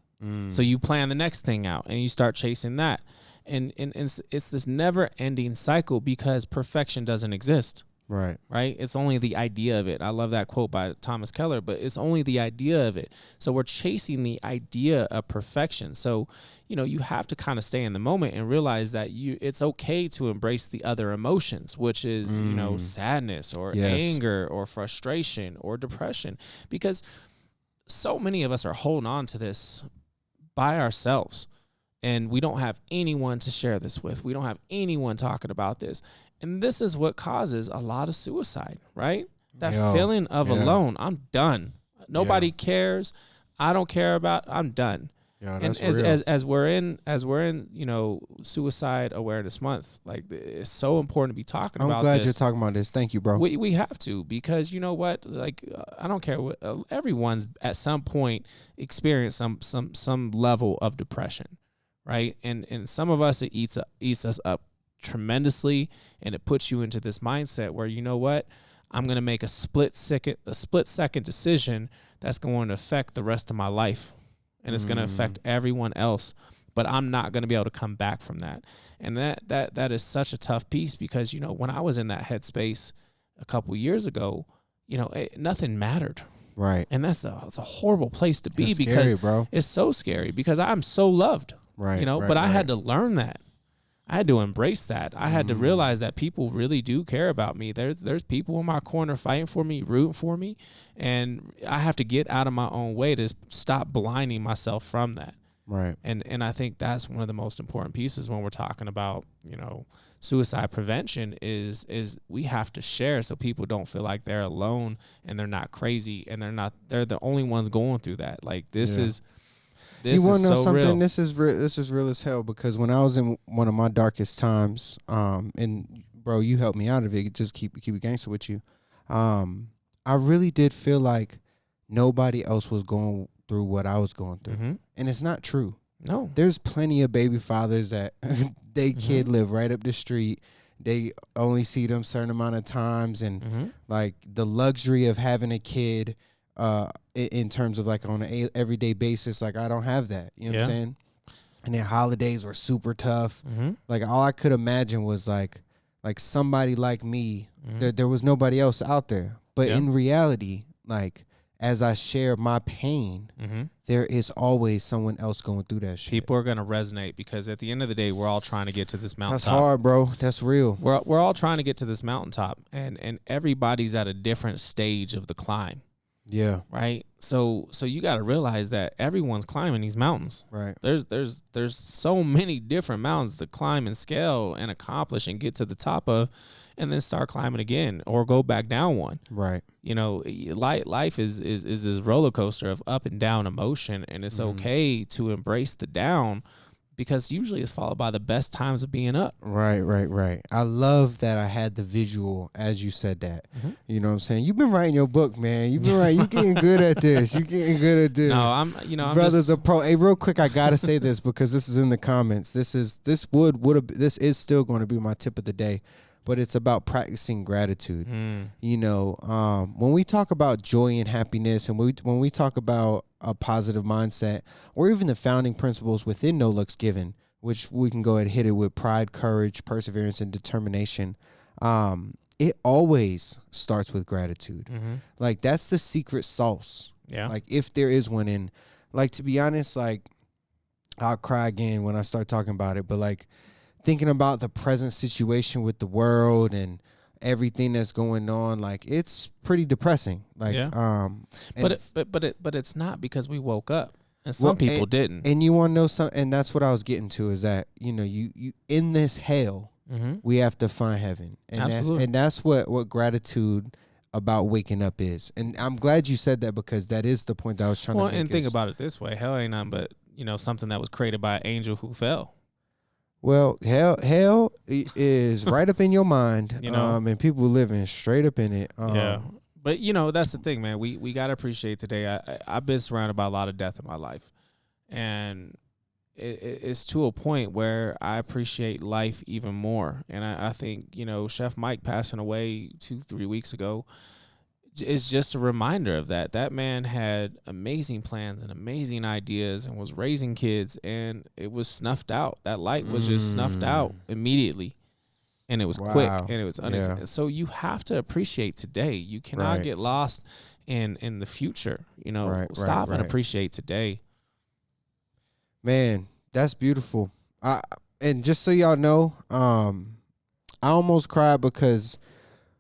So you plan the next thing out and you start chasing that. And it's this never-ending cycle, because perfection doesn't exist. Right. It's only the idea of it. I love that quote by Thomas Keller, but it's only the idea of it. So we're chasing the idea of perfection. So, you know, you have to kind of stay in the moment and realize that it's okay to embrace the other emotions, which is, you know, sadness or anger or frustration or depression, because so many of us are holding on to this by ourselves, and we don't have anyone to share this with. We don't have anyone talking about this. And this is what causes a lot of suicide, right? That feeling of alone. I'm done. Nobody cares. I don't care about. I'm done. Yeah, that's and as we're in, you know, Suicide Awareness Month, like, it's so important to be talking about this. I'm glad you're talking about this. Thank you, bro. We have to, because you know what? Like, I don't care what everyone's at some point experienced some level of depression, right? And some of us, it eats us up tremendously, and it puts you into this mindset where, you know what, I'm going to make a split second decision that's going to affect the rest of my life, and it's going to affect everyone else, but I'm not going to be able to come back from that. And that is such a tough piece, because, you know, when I was in that headspace a couple years ago, you know, nothing mattered. Right. And it's a horrible place to be, because scary, bro. It's so scary, because I'm so loved. Right. You know, but I had to learn that. I had to embrace that. I had to realize that people really do care about me. There's people in my corner fighting for me, rooting for me, and I have to get out of my own way to stop blinding myself from that. Right. And I think that's one of the most important pieces when we're talking about, you know, suicide prevention is we have to share, so people don't feel like they're alone and they're not crazy and they're the only ones going through that. Like, this is. You want to know something? Real. This is real as hell, because when I was in one of my darkest times, and bro, you helped me out of it. Just keep it gangster with you. I really did feel like nobody else was going through what I was going through, and it's not true. No, there's plenty of baby fathers that they kid live right up the street. They only see them certain amount of times, and like the luxury of having a kid. In terms of like on an everyday basis, like I don't have that, you know what I'm saying? And then holidays were super tough. Like all I could imagine was like somebody like me, there was nobody else out there. But in reality, like as I share my pain, there is always someone else going through that shit. People are going to resonate, because at the end of the day, we're all trying to get to this mountaintop. That's hard, bro. That's real. We're all trying to get to this mountaintop, and everybody's at a different stage of the climb. Yeah. Right. So you got to realize that everyone's climbing these mountains. Right. There's so many different mountains to climb and scale and accomplish and get to the top of, and then start climbing again or go back down one. Right. You know, life is this roller coaster of up and down emotion, and it's okay to embrace the down, because usually it's followed by the best times of being up. Right. I love that I had the visual as you said that. You know what I'm saying? You've been writing your book, man. You've been writing. You're getting good at this. You're getting good at this. No, I'm Brother's a pro. Hey, real quick, I gotta say this, because this is in the comments. This is still going to be my tip of the day, but it's about practicing gratitude. You know, when we talk about joy and happiness, and when we talk about a positive mindset, or even the founding principles within No Looks Given, which we can go ahead and hit it with pride, courage, perseverance, and determination. It always starts with gratitude. Mm-hmm. Like, that's the secret sauce. Yeah. Like, if there is one. And, like, to be honest, like, I'll cry again when I start talking about it. But, like, thinking about the present situation with the world and everything that's going on, like, it's pretty depressing. Like, but it's not because we woke up, and some people didn't. And you want to know something? And that's what I was getting to, is that, you know, you in this hell, we have to find heaven. And Absolutely. that's what gratitude about waking up is. And I'm glad you said that, because that is the point that I was trying to make. And think about it this way: hell ain't nothing but, you know, something that was created by an angel who fell. Well, hell is right up in your mind, you know, and people living straight up in it. Yeah, but you know, that's the thing, man. We gotta appreciate today. I've been surrounded by a lot of death in my life, and it's to a point where I appreciate life even more. And I think, you know, Chef Mike passing away 2-3 weeks ago is just a reminder of that. That man had amazing plans and amazing ideas and was raising kids, and it was snuffed out. That light was just snuffed out immediately, and it was quick, and it was unexpected. So you have to appreciate today. You cannot get lost in the future. You know, stop and appreciate today. Man, that's beautiful. And just so y'all know, I almost cried, because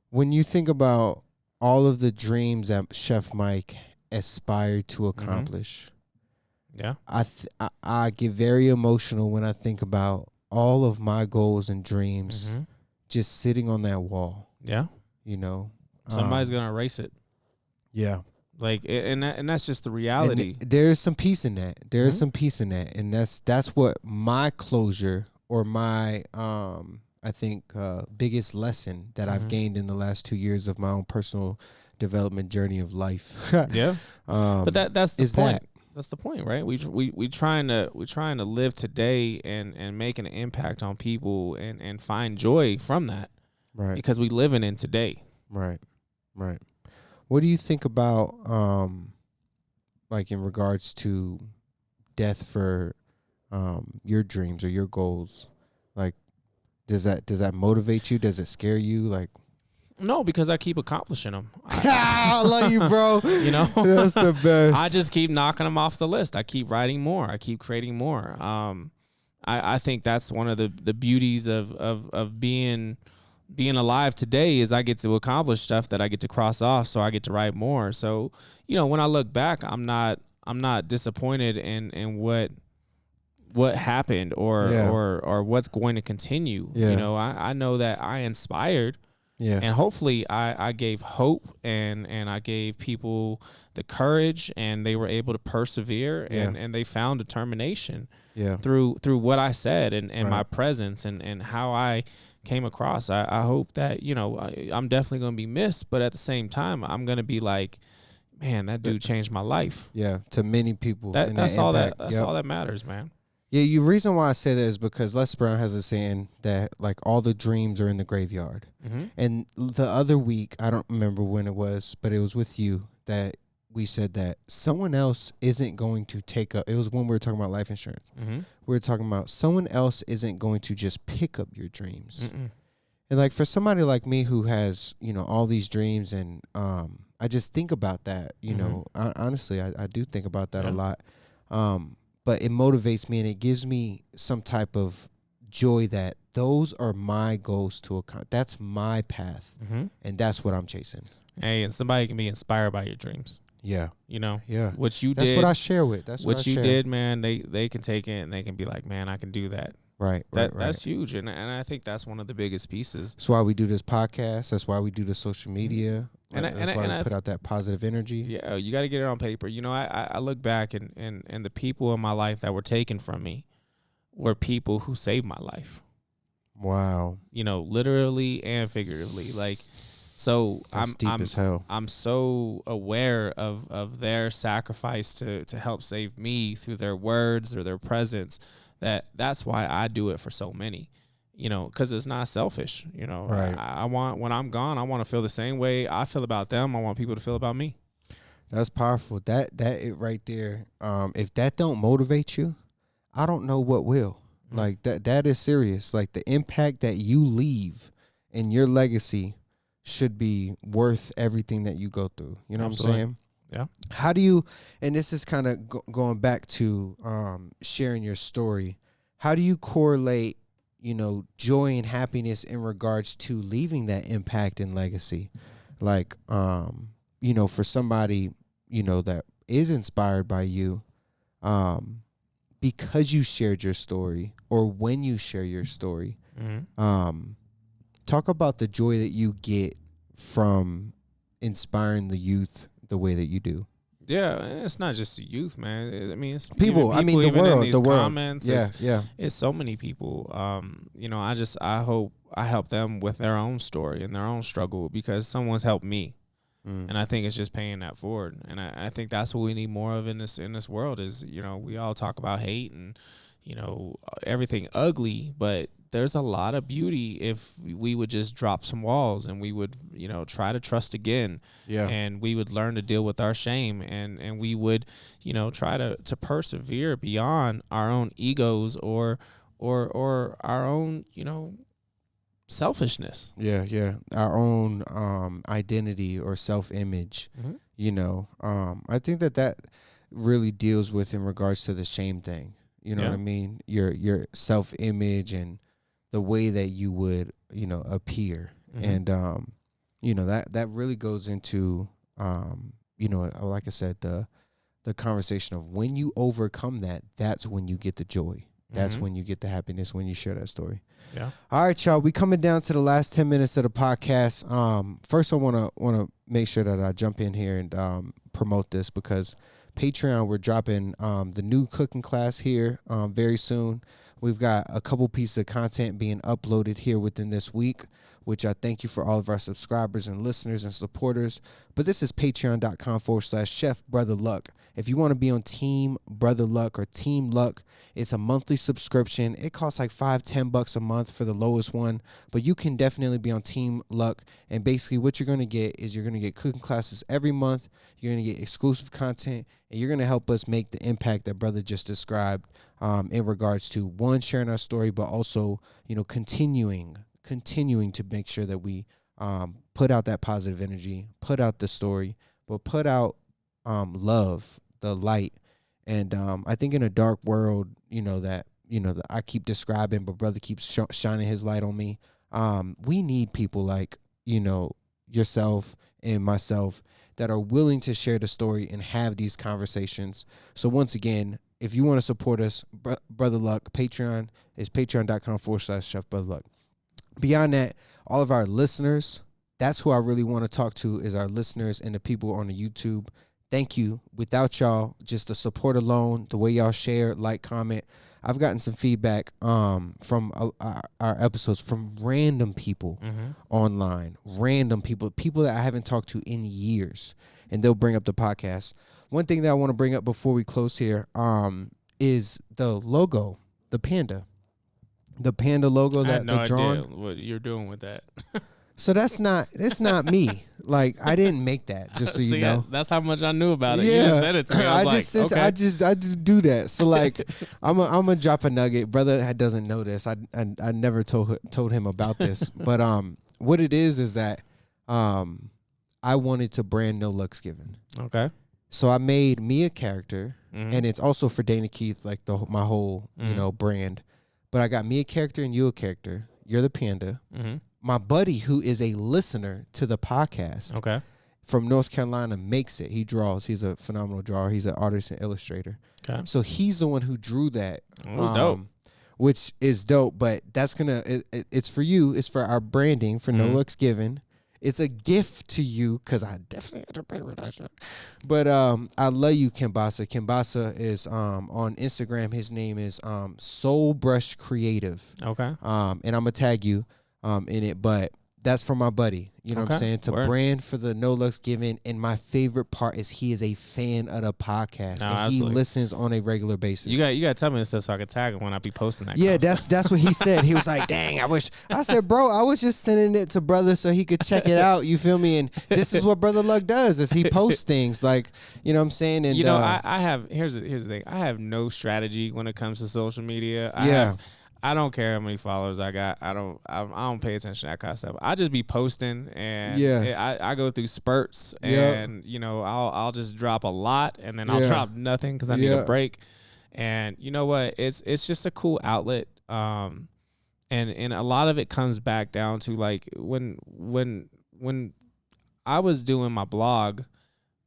when you think about all of the dreams that Chef Mike aspired to accomplish, I get very emotional when I think about all of my goals and dreams just sitting on that wall. Yeah, you know, somebody's gonna erase it. Yeah. Like, and that's just the reality. And there's some peace in that. There's some peace in that, and that's what my closure, or my I think biggest lesson that I've gained in the last 2 years of my own personal development journey of life. But that's the point. That. That's the point, right? We trying to live today and making an impact on people and find joy from that, right? Because we living in today, right. What do you think about, like, in regards to death for your dreams or your goals? Like, does that motivate you? Does it scare you? Like, no, because I keep accomplishing them. I love you, bro. You know, that's the best. I just keep knocking them off the list. I keep writing more. I keep creating more. I think that's one of the beauties of being alive today, is I get to accomplish stuff that I get to cross off, so I get to write more. So, you know, when I look back, I'm not disappointed in what happened or what's going to continue. You know, I know that I inspired, and hopefully I gave hope, and I gave people the courage, and they were able to persevere, and they found determination through what I said and my presence and how I came across. I hope that, you know, I'm definitely going to be missed, but at the same time, I'm going to be like, man, that dude changed my life. Yeah, to many people. That's all that matters, man. Yeah, the reason why I say that is because Les Brown has a saying that, like, all the dreams are in the graveyard. And the other week, I don't remember when it was, but it was with you, that we said that someone else isn't going to take up. It was when we were talking about life insurance. We were talking about someone else isn't going to just pick up your dreams. And, like, for somebody like me who has, you know, all these dreams, and I just think about that, you know, honestly, I do think about that a lot. But it motivates me, and it gives me some type of joy that those are my goals to accomplish. That's my path, and that's what I'm chasing. Hey, and somebody can be inspired by your dreams. Yeah. You know? Yeah. What you did. That's what I share with. That's what you did, man. They can take it, and they can be like, man, I can do that. Right. That's huge. And I think that's one of the biggest pieces. That's why we do this podcast. That's why we do the social media. That's why we put out that positive energy. Yeah, you got to get it on paper. You know, I look back, and the people in my life that were taken from me were people who saved my life. Wow. You know, literally and figuratively. Like, so that's deep as hell. I'm so aware of their sacrifice to help save me through their words or their presence, that's why I do it for so many. You know, because it's not selfish. You know, right. I want, when I'm gone, I want to feel the same way I feel about them. I want people to feel about me. That's powerful. That it right there. If that don't motivate you, I don't know what will. Like that is serious. Like the impact that you leave and your legacy should be worth everything that you go through. You know Absolutely. what I'm saying? Yeah. How do you, and this is kind of going back to sharing your story, how do you correlate, joy and happiness in regards to leaving that impact and legacy? Like, for somebody, that is inspired by you, because you shared your story or when you share your story, talk about the joy that you get from inspiring the youth the way that you do. Yeah, it's not just the youth, man. I mean, it's people. the world. In these the world. comments, it's so many people. I hope I help them with their own story and their own struggle because someone's helped me, and I think it's just paying that forward. And I think that's what we need more of in this world. Is we all talk about hate and everything ugly, but there's a lot of beauty if we would just drop some walls and we would, try to trust again. Yeah. And we would learn to deal with our shame and we would, try to persevere beyond our own egos or our own, selfishness. Yeah, yeah. Our own identity or self-image. I think that really deals with in regards to the shame thing. You know what I mean? Your self-image and the way that you would, appear. And, that really goes into, like I said, the conversation of when you overcome that, that's when you get the joy. That's when you get the happiness, when you share that story. Yeah. All right, y'all. We coming down to the last 10 minutes of the podcast. First, I want to make sure that I jump in here and promote this because Patreon, we're dropping the new cooking class here very soon. We've got a couple pieces of content being uploaded here within this week, which I thank you for all of our subscribers and listeners and supporters. But this is patreon.com/Chef Brother Luck. If you want to be on Team Brother Luck or Team Luck, it's a monthly subscription. It costs like $5-10 a month for the lowest one, but you can definitely be on Team Luck. And basically what you're going to get is you're going to get cooking classes every month. You're going to get exclusive content, and you're going to help us make the impact that Brother just described in regards to, one, sharing our story, but also, continuing to make sure that we put out that positive energy, put out the story, but put out love, the light. And I think in a dark world, that I keep describing, but Brother keeps shining his light on me. We need people like, yourself and myself that are willing to share the story and have these conversations. So once again, if you want to support us, Brother Luck, Patreon is patreon.com/Chef Brother Luck. Beyond that, all of our listeners, that's who I really want to talk to, is our listeners and the people on the YouTube. Thank you. Without y'all, just the support alone, the way y'all share, like, comment. I've gotten some feedback from our episodes from random people online, random people that I haven't talked to in years, and they'll bring up the podcast. One thing that I want to bring up before we close here is the logo, the panda. The panda logo that they're drawing. I had no idea what you're doing with that. So it's not me. Like, I didn't make that, just so you know. That's how much I knew about it. Yeah. You just said it to me. I just do that. So like, I'm gonna drop a nugget. Brother doesn't know this. I never told him about this. But what it is that I wanted to brand No Luck's Given. Okay. So I made me a character, and it's also for Dana Keith, like my whole brand. But I got me a character and you a character. You're the panda. My buddy, who is a listener to the podcast, from North Carolina, makes it. He draws. He's a phenomenal drawer. He's an artist and illustrator. Okay. So he's the one who drew that. That's dope. Which is dope. But that's it's for you. It's for our branding for No Luck's Given. It's a gift to you because I definitely had to pay for that shit. But I love you, Kimbasa. Kimbasa is on Instagram. His name is Soul Brush Creative. Okay. And I'm gonna tag you in it, but that's for my buddy. You know what I'm saying? To brand for the No Luck's Given. And my favorite part is he is a fan of the podcast. And absolutely. He listens on a regular basis. You gotta tell me this stuff so I can tag him when I be posting that. Yeah, that's what he said. He was like, dang, I wish. I said, bro, I was just sending it to Brother so he could check it out. You feel me? And this is what Brother Luck does, is he posts things like, you know what I'm saying? And I have, here's the thing. I have no strategy when it comes to social media. I don't care how many followers I got. I don't pay attention to that kind of stuff. I just be posting, and I go through spurts, and I'll just drop a lot, and then I'll drop nothing because I need a break. And you know what? It's just a cool outlet. And a lot of it comes back down to like when I was doing my blog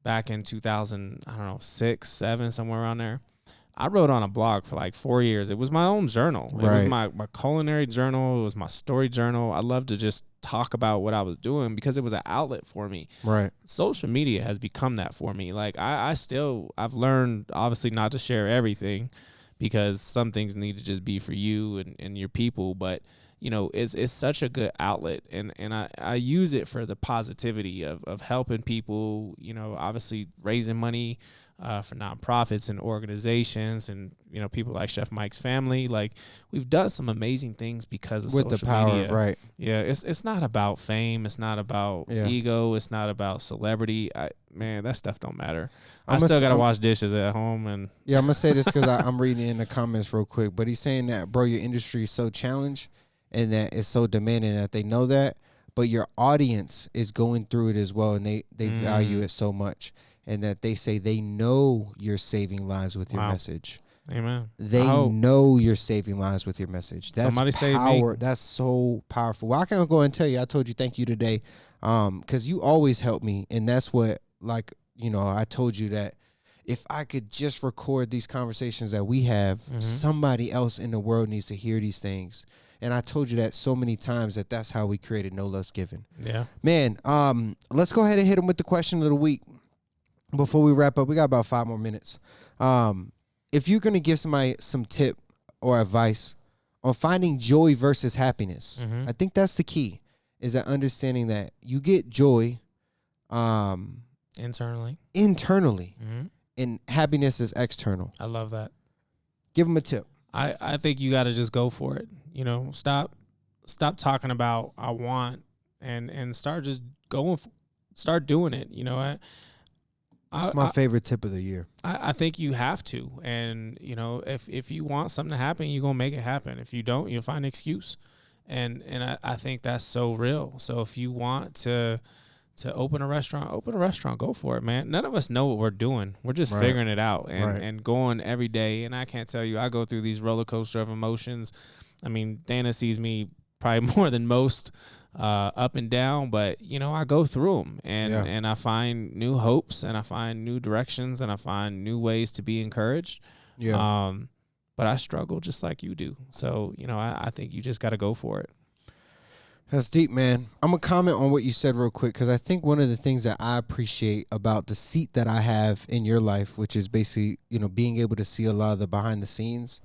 back in 2000, I don't know, 6, 7, somewhere around there. I wrote on a blog for like 4 years. It was my own journal. It was my culinary journal. It was my story journal. I love to just talk about what I was doing because it was an outlet for me. Right. Social media has become that for me. Like I've learned obviously not to share everything because some things need to just be for you and your people. But it's such a good outlet, and I use it for the positivity of helping people, obviously raising money for nonprofits and organizations, and people like Chef Mike's family. Like, we've done some amazing things because of with social the power, media. right? Yeah, it's not about fame, it's not about ego, it's not about celebrity. Man, that stuff don't matter. I still gotta wash dishes at home, and I'm gonna say this because I'm reading in the comments real quick. But he's saying that, bro, your industry is so challenged and that it's so demanding that they know that, but your audience is going through it as well, and they value it so much, and that they say they know you're saving lives with your message. Amen. They know you're saving lives with your message. That's somebody saved power. me. That's so powerful. Well, I can go and tell you, I told you thank you today, because you always help me, and that's what, like, I told you that if I could just record these conversations that we have, somebody else in the world needs to hear these things. And I told you that so many times that's how we created No Less Given. Yeah. Man, let's go ahead and hit them with the question of the week. Before we wrap up, we got about 5 more minutes. If you're going to give somebody some tip or advice on finding joy versus happiness, I think that's the key, is that understanding that you get joy internally, and happiness is external. I love that. Give them a tip. I think you got to just go for it. Stop talking about I want and start just going, start doing it. It's my favorite tip of the year. I think you have to. And, if you want something to happen, you're going to make it happen. If you don't, you'll find an excuse. And I think that's so real. So if you want to open a restaurant, go for it, man. None of us know what we're doing. We're just figuring it out and going every day. And I can't tell you, I go through these roller coaster of emotions. I mean, Dana sees me probably more than most, up and down, but I go through them and I find new hopes, and I find new directions, and I find new ways to be encouraged. But I struggle just like you do. So, I think you just got to go for it. That's deep, man. I'm going to comment on what you said real quick, because I think one of the things that I appreciate about the seat that I have in your life, which is basically, being able to see a lot of the behind the scenes,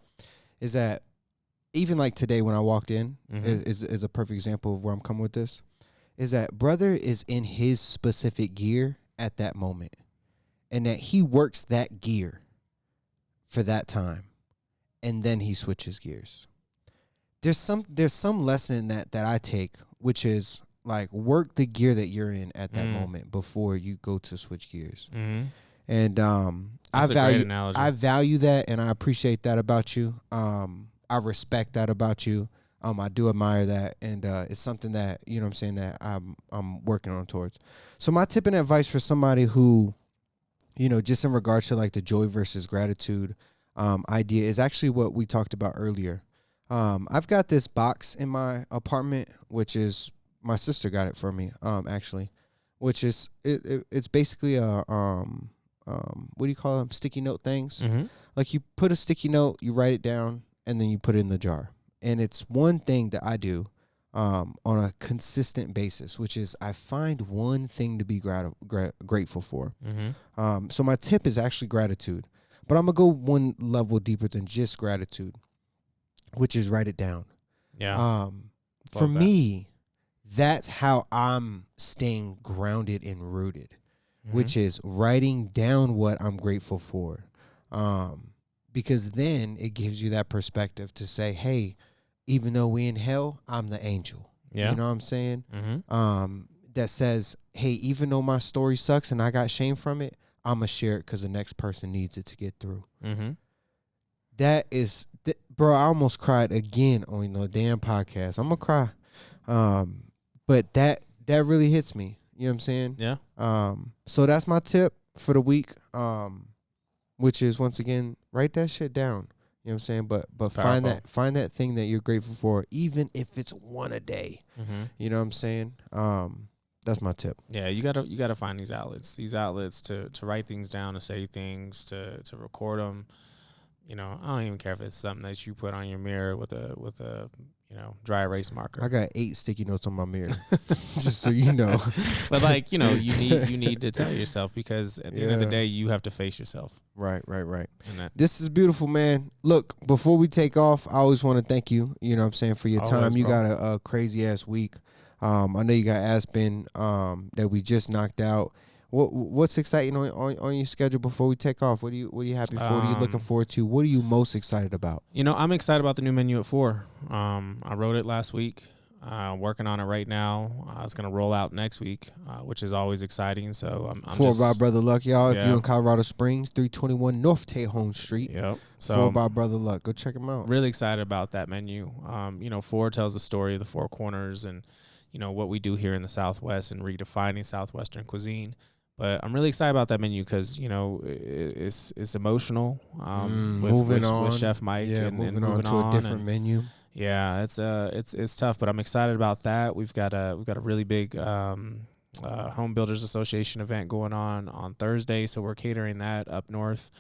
is that even like today when I walked in, is a perfect example of where I'm coming with this, is that brother is in his specific gear at that moment, and that he works that gear for that time, and then he switches gears. There's some lesson in that I take, which is like, work the gear that you're in at that moment before you go to switch gears. And I value that, and I appreciate that about you. I respect that about you. I do admire that, and it's something that, that I'm working on towards. So my tip and advice for somebody who, just in regards to like the joy versus gratitude idea, is actually what we talked about earlier. I've got this box in my apartment, which is, my sister got it for me, actually, which is it's basically a what do you call them, sticky note things? Like, you put a sticky note, you write it down, and then you put it in the jar. And it's one thing that I do on a consistent basis, which is I find one thing to be grateful for. So my tip is actually gratitude, but I'm gonna go one level deeper than just gratitude, which is write it down. For me, that's how I'm staying grounded and rooted, which is writing down what I'm grateful for. Because then it gives you that perspective to say, hey, even though we in hell, I'm the angel. You know what I'm saying? That says, hey, even though my story sucks and I got shame from it, I'm going to share it because the next person needs it to get through. That is, bro, I almost cried again on the damn podcast. I'm gonna cry. But that really hits me. You know what I'm saying? Yeah. So that's my tip for the week. Which is, once again, write that shit down. You know what I'm saying? But find that thing that you're grateful for, even if it's one a day. Mm-hmm. You know what I'm saying? That's my tip. Yeah, you gotta find these outlets to write things down, to say things, to record them. You know, I don't even care if it's something that you put on your mirror with a dry erase marker. I got 8 sticky notes on my mirror, just so you know. But like, you need to tell yourself, because at the end of the day, you have to face yourself. Right. This is beautiful, man. Look, before we take off, I always want to thank you. You know what I'm saying, for your time. You got a crazy ass week. I know you got Aspen that we just knocked out. What's exciting on your schedule before we take off? What are you happy for? What are you looking forward to? What are you most excited about? I'm excited about the new menu at 4. I wrote it last week. Working on it right now. It's gonna roll out next week, which is always exciting. So I'm 4 by Brother Luck, y'all. If you're in Colorado Springs, 321 North Tejon Street. Yep. So 4 by Brother Luck. Go check him out. Really excited about that menu. 4 tells the story of the 4 corners and what we do here in the Southwest and redefining Southwestern cuisine. But I'm really excited about that menu because it's emotional. With Chef Mike. Yeah, moving on to a different menu. Yeah, it's tough, but I'm excited about that. We've got a really big Home Builders Association event going on Thursday, so we're catering that up north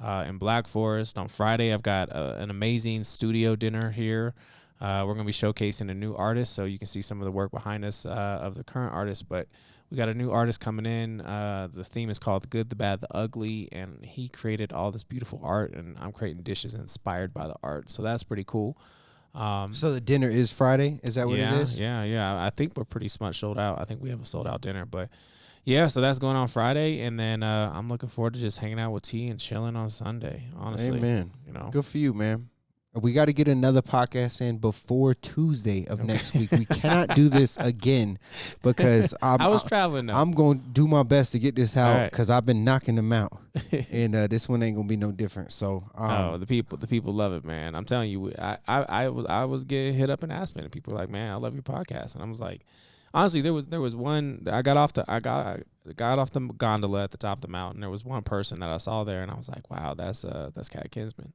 in Black Forest. On Friday, I've got an amazing studio dinner here. We're going to be showcasing a new artist, so you can see some of the work behind us of the current artist, but we got a new artist coming in. The theme is called The Good, the Bad, the Ugly, and he created all this beautiful art, and I'm creating dishes inspired by the art, so that's pretty cool. So the dinner is Friday? Is that what it is? Yeah. I think we're pretty much sold out. I think we have a sold out dinner, but yeah, so that's going on Friday, and then I'm looking forward to just hanging out with T and chilling on Sunday, honestly. Amen. Good for you, man. We got to get another podcast in before Tuesday of next week. We cannot do this again because I was traveling now. I'm going to do my best to get this out because I've been knocking them out. And this one ain't going to be no different. So the people love it, man. I'm telling you, I was getting hit up in Aspen and people were like, man, I love your podcast. And I was like, honestly, there was one, I got off the gondola at the top of the mountain. There was one person that I saw there and I was like, wow, that's Kat Kinsman.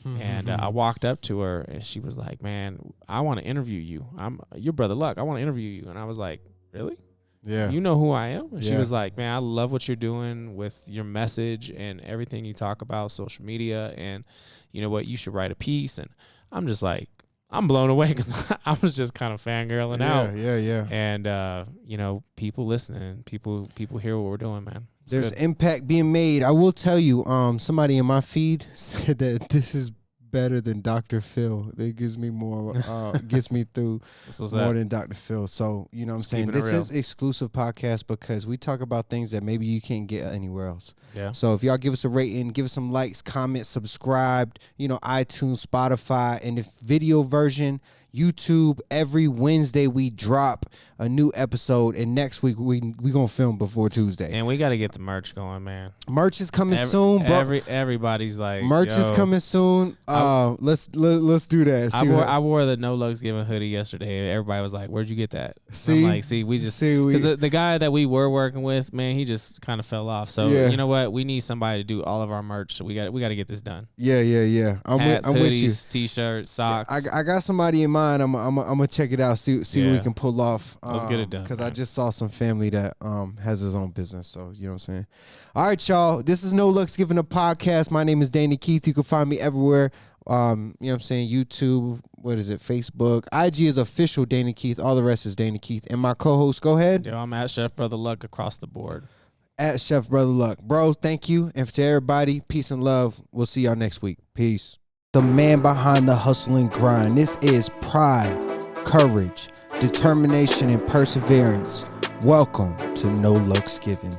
And I walked up to her, and she was like, man, I want to interview you. I'm your Brother Luck. I want to interview you. And I was like, really? Yeah. You know who I am? And she was like, man, I love what you're doing with your message and everything you talk about, social media. And you know what? You should write a piece. And I'm just like, I'm blown away because I was just kind of fangirling out. Yeah. And, people listening, people hear what we're doing, man. There's impact being made. I will tell you, somebody in my feed said that this is better than Dr. Phil. It gives me more, gets me through more than Dr. Phil. So, you know what I'm saying? This is exclusive podcast because we talk about things that maybe you can't get anywhere else. Yeah. So if y'all give us a rating, give us some likes, comments, subscribe, iTunes, Spotify, and the video version, YouTube. Every Wednesday we drop a new episode, and next week we gonna film before Tuesday. And we got to get the merch going, man. Merch is coming soon, bro. Everybody's like, merch is coming soon. Let's do that. I wore the No Lugs Given hoodie yesterday. Everybody was like, "Where'd you get that?" I'm like, because the guy that we were working with, man, he just kind of fell off. So you know what? We need somebody to do all of our merch. So we got to get this done. Yeah. Hats, I'm hoodies, with you. T-shirts, socks. I got somebody in mind. I'm gonna check it out. See what we can pull off. Let's get it done. Because I just saw some family that has his own business. So you know what I'm saying. All right, y'all. This is No Lugs Given, a podcast. My name is Danny Keith. You can find me everywhere. You know what I'm saying? YouTube. What is it? Facebook. IG is official Danny Keith. All the rest is Danny Keith. And my co-host, go ahead. Yo, I'm at Chef Brother Luck across the board. At Chef Brother Luck. Bro, thank you. And to everybody, peace and love. We'll see y'all next week. Peace. The man behind the hustle and grind. This is pride, courage, determination, and perseverance. Welcome to No Lugs Given.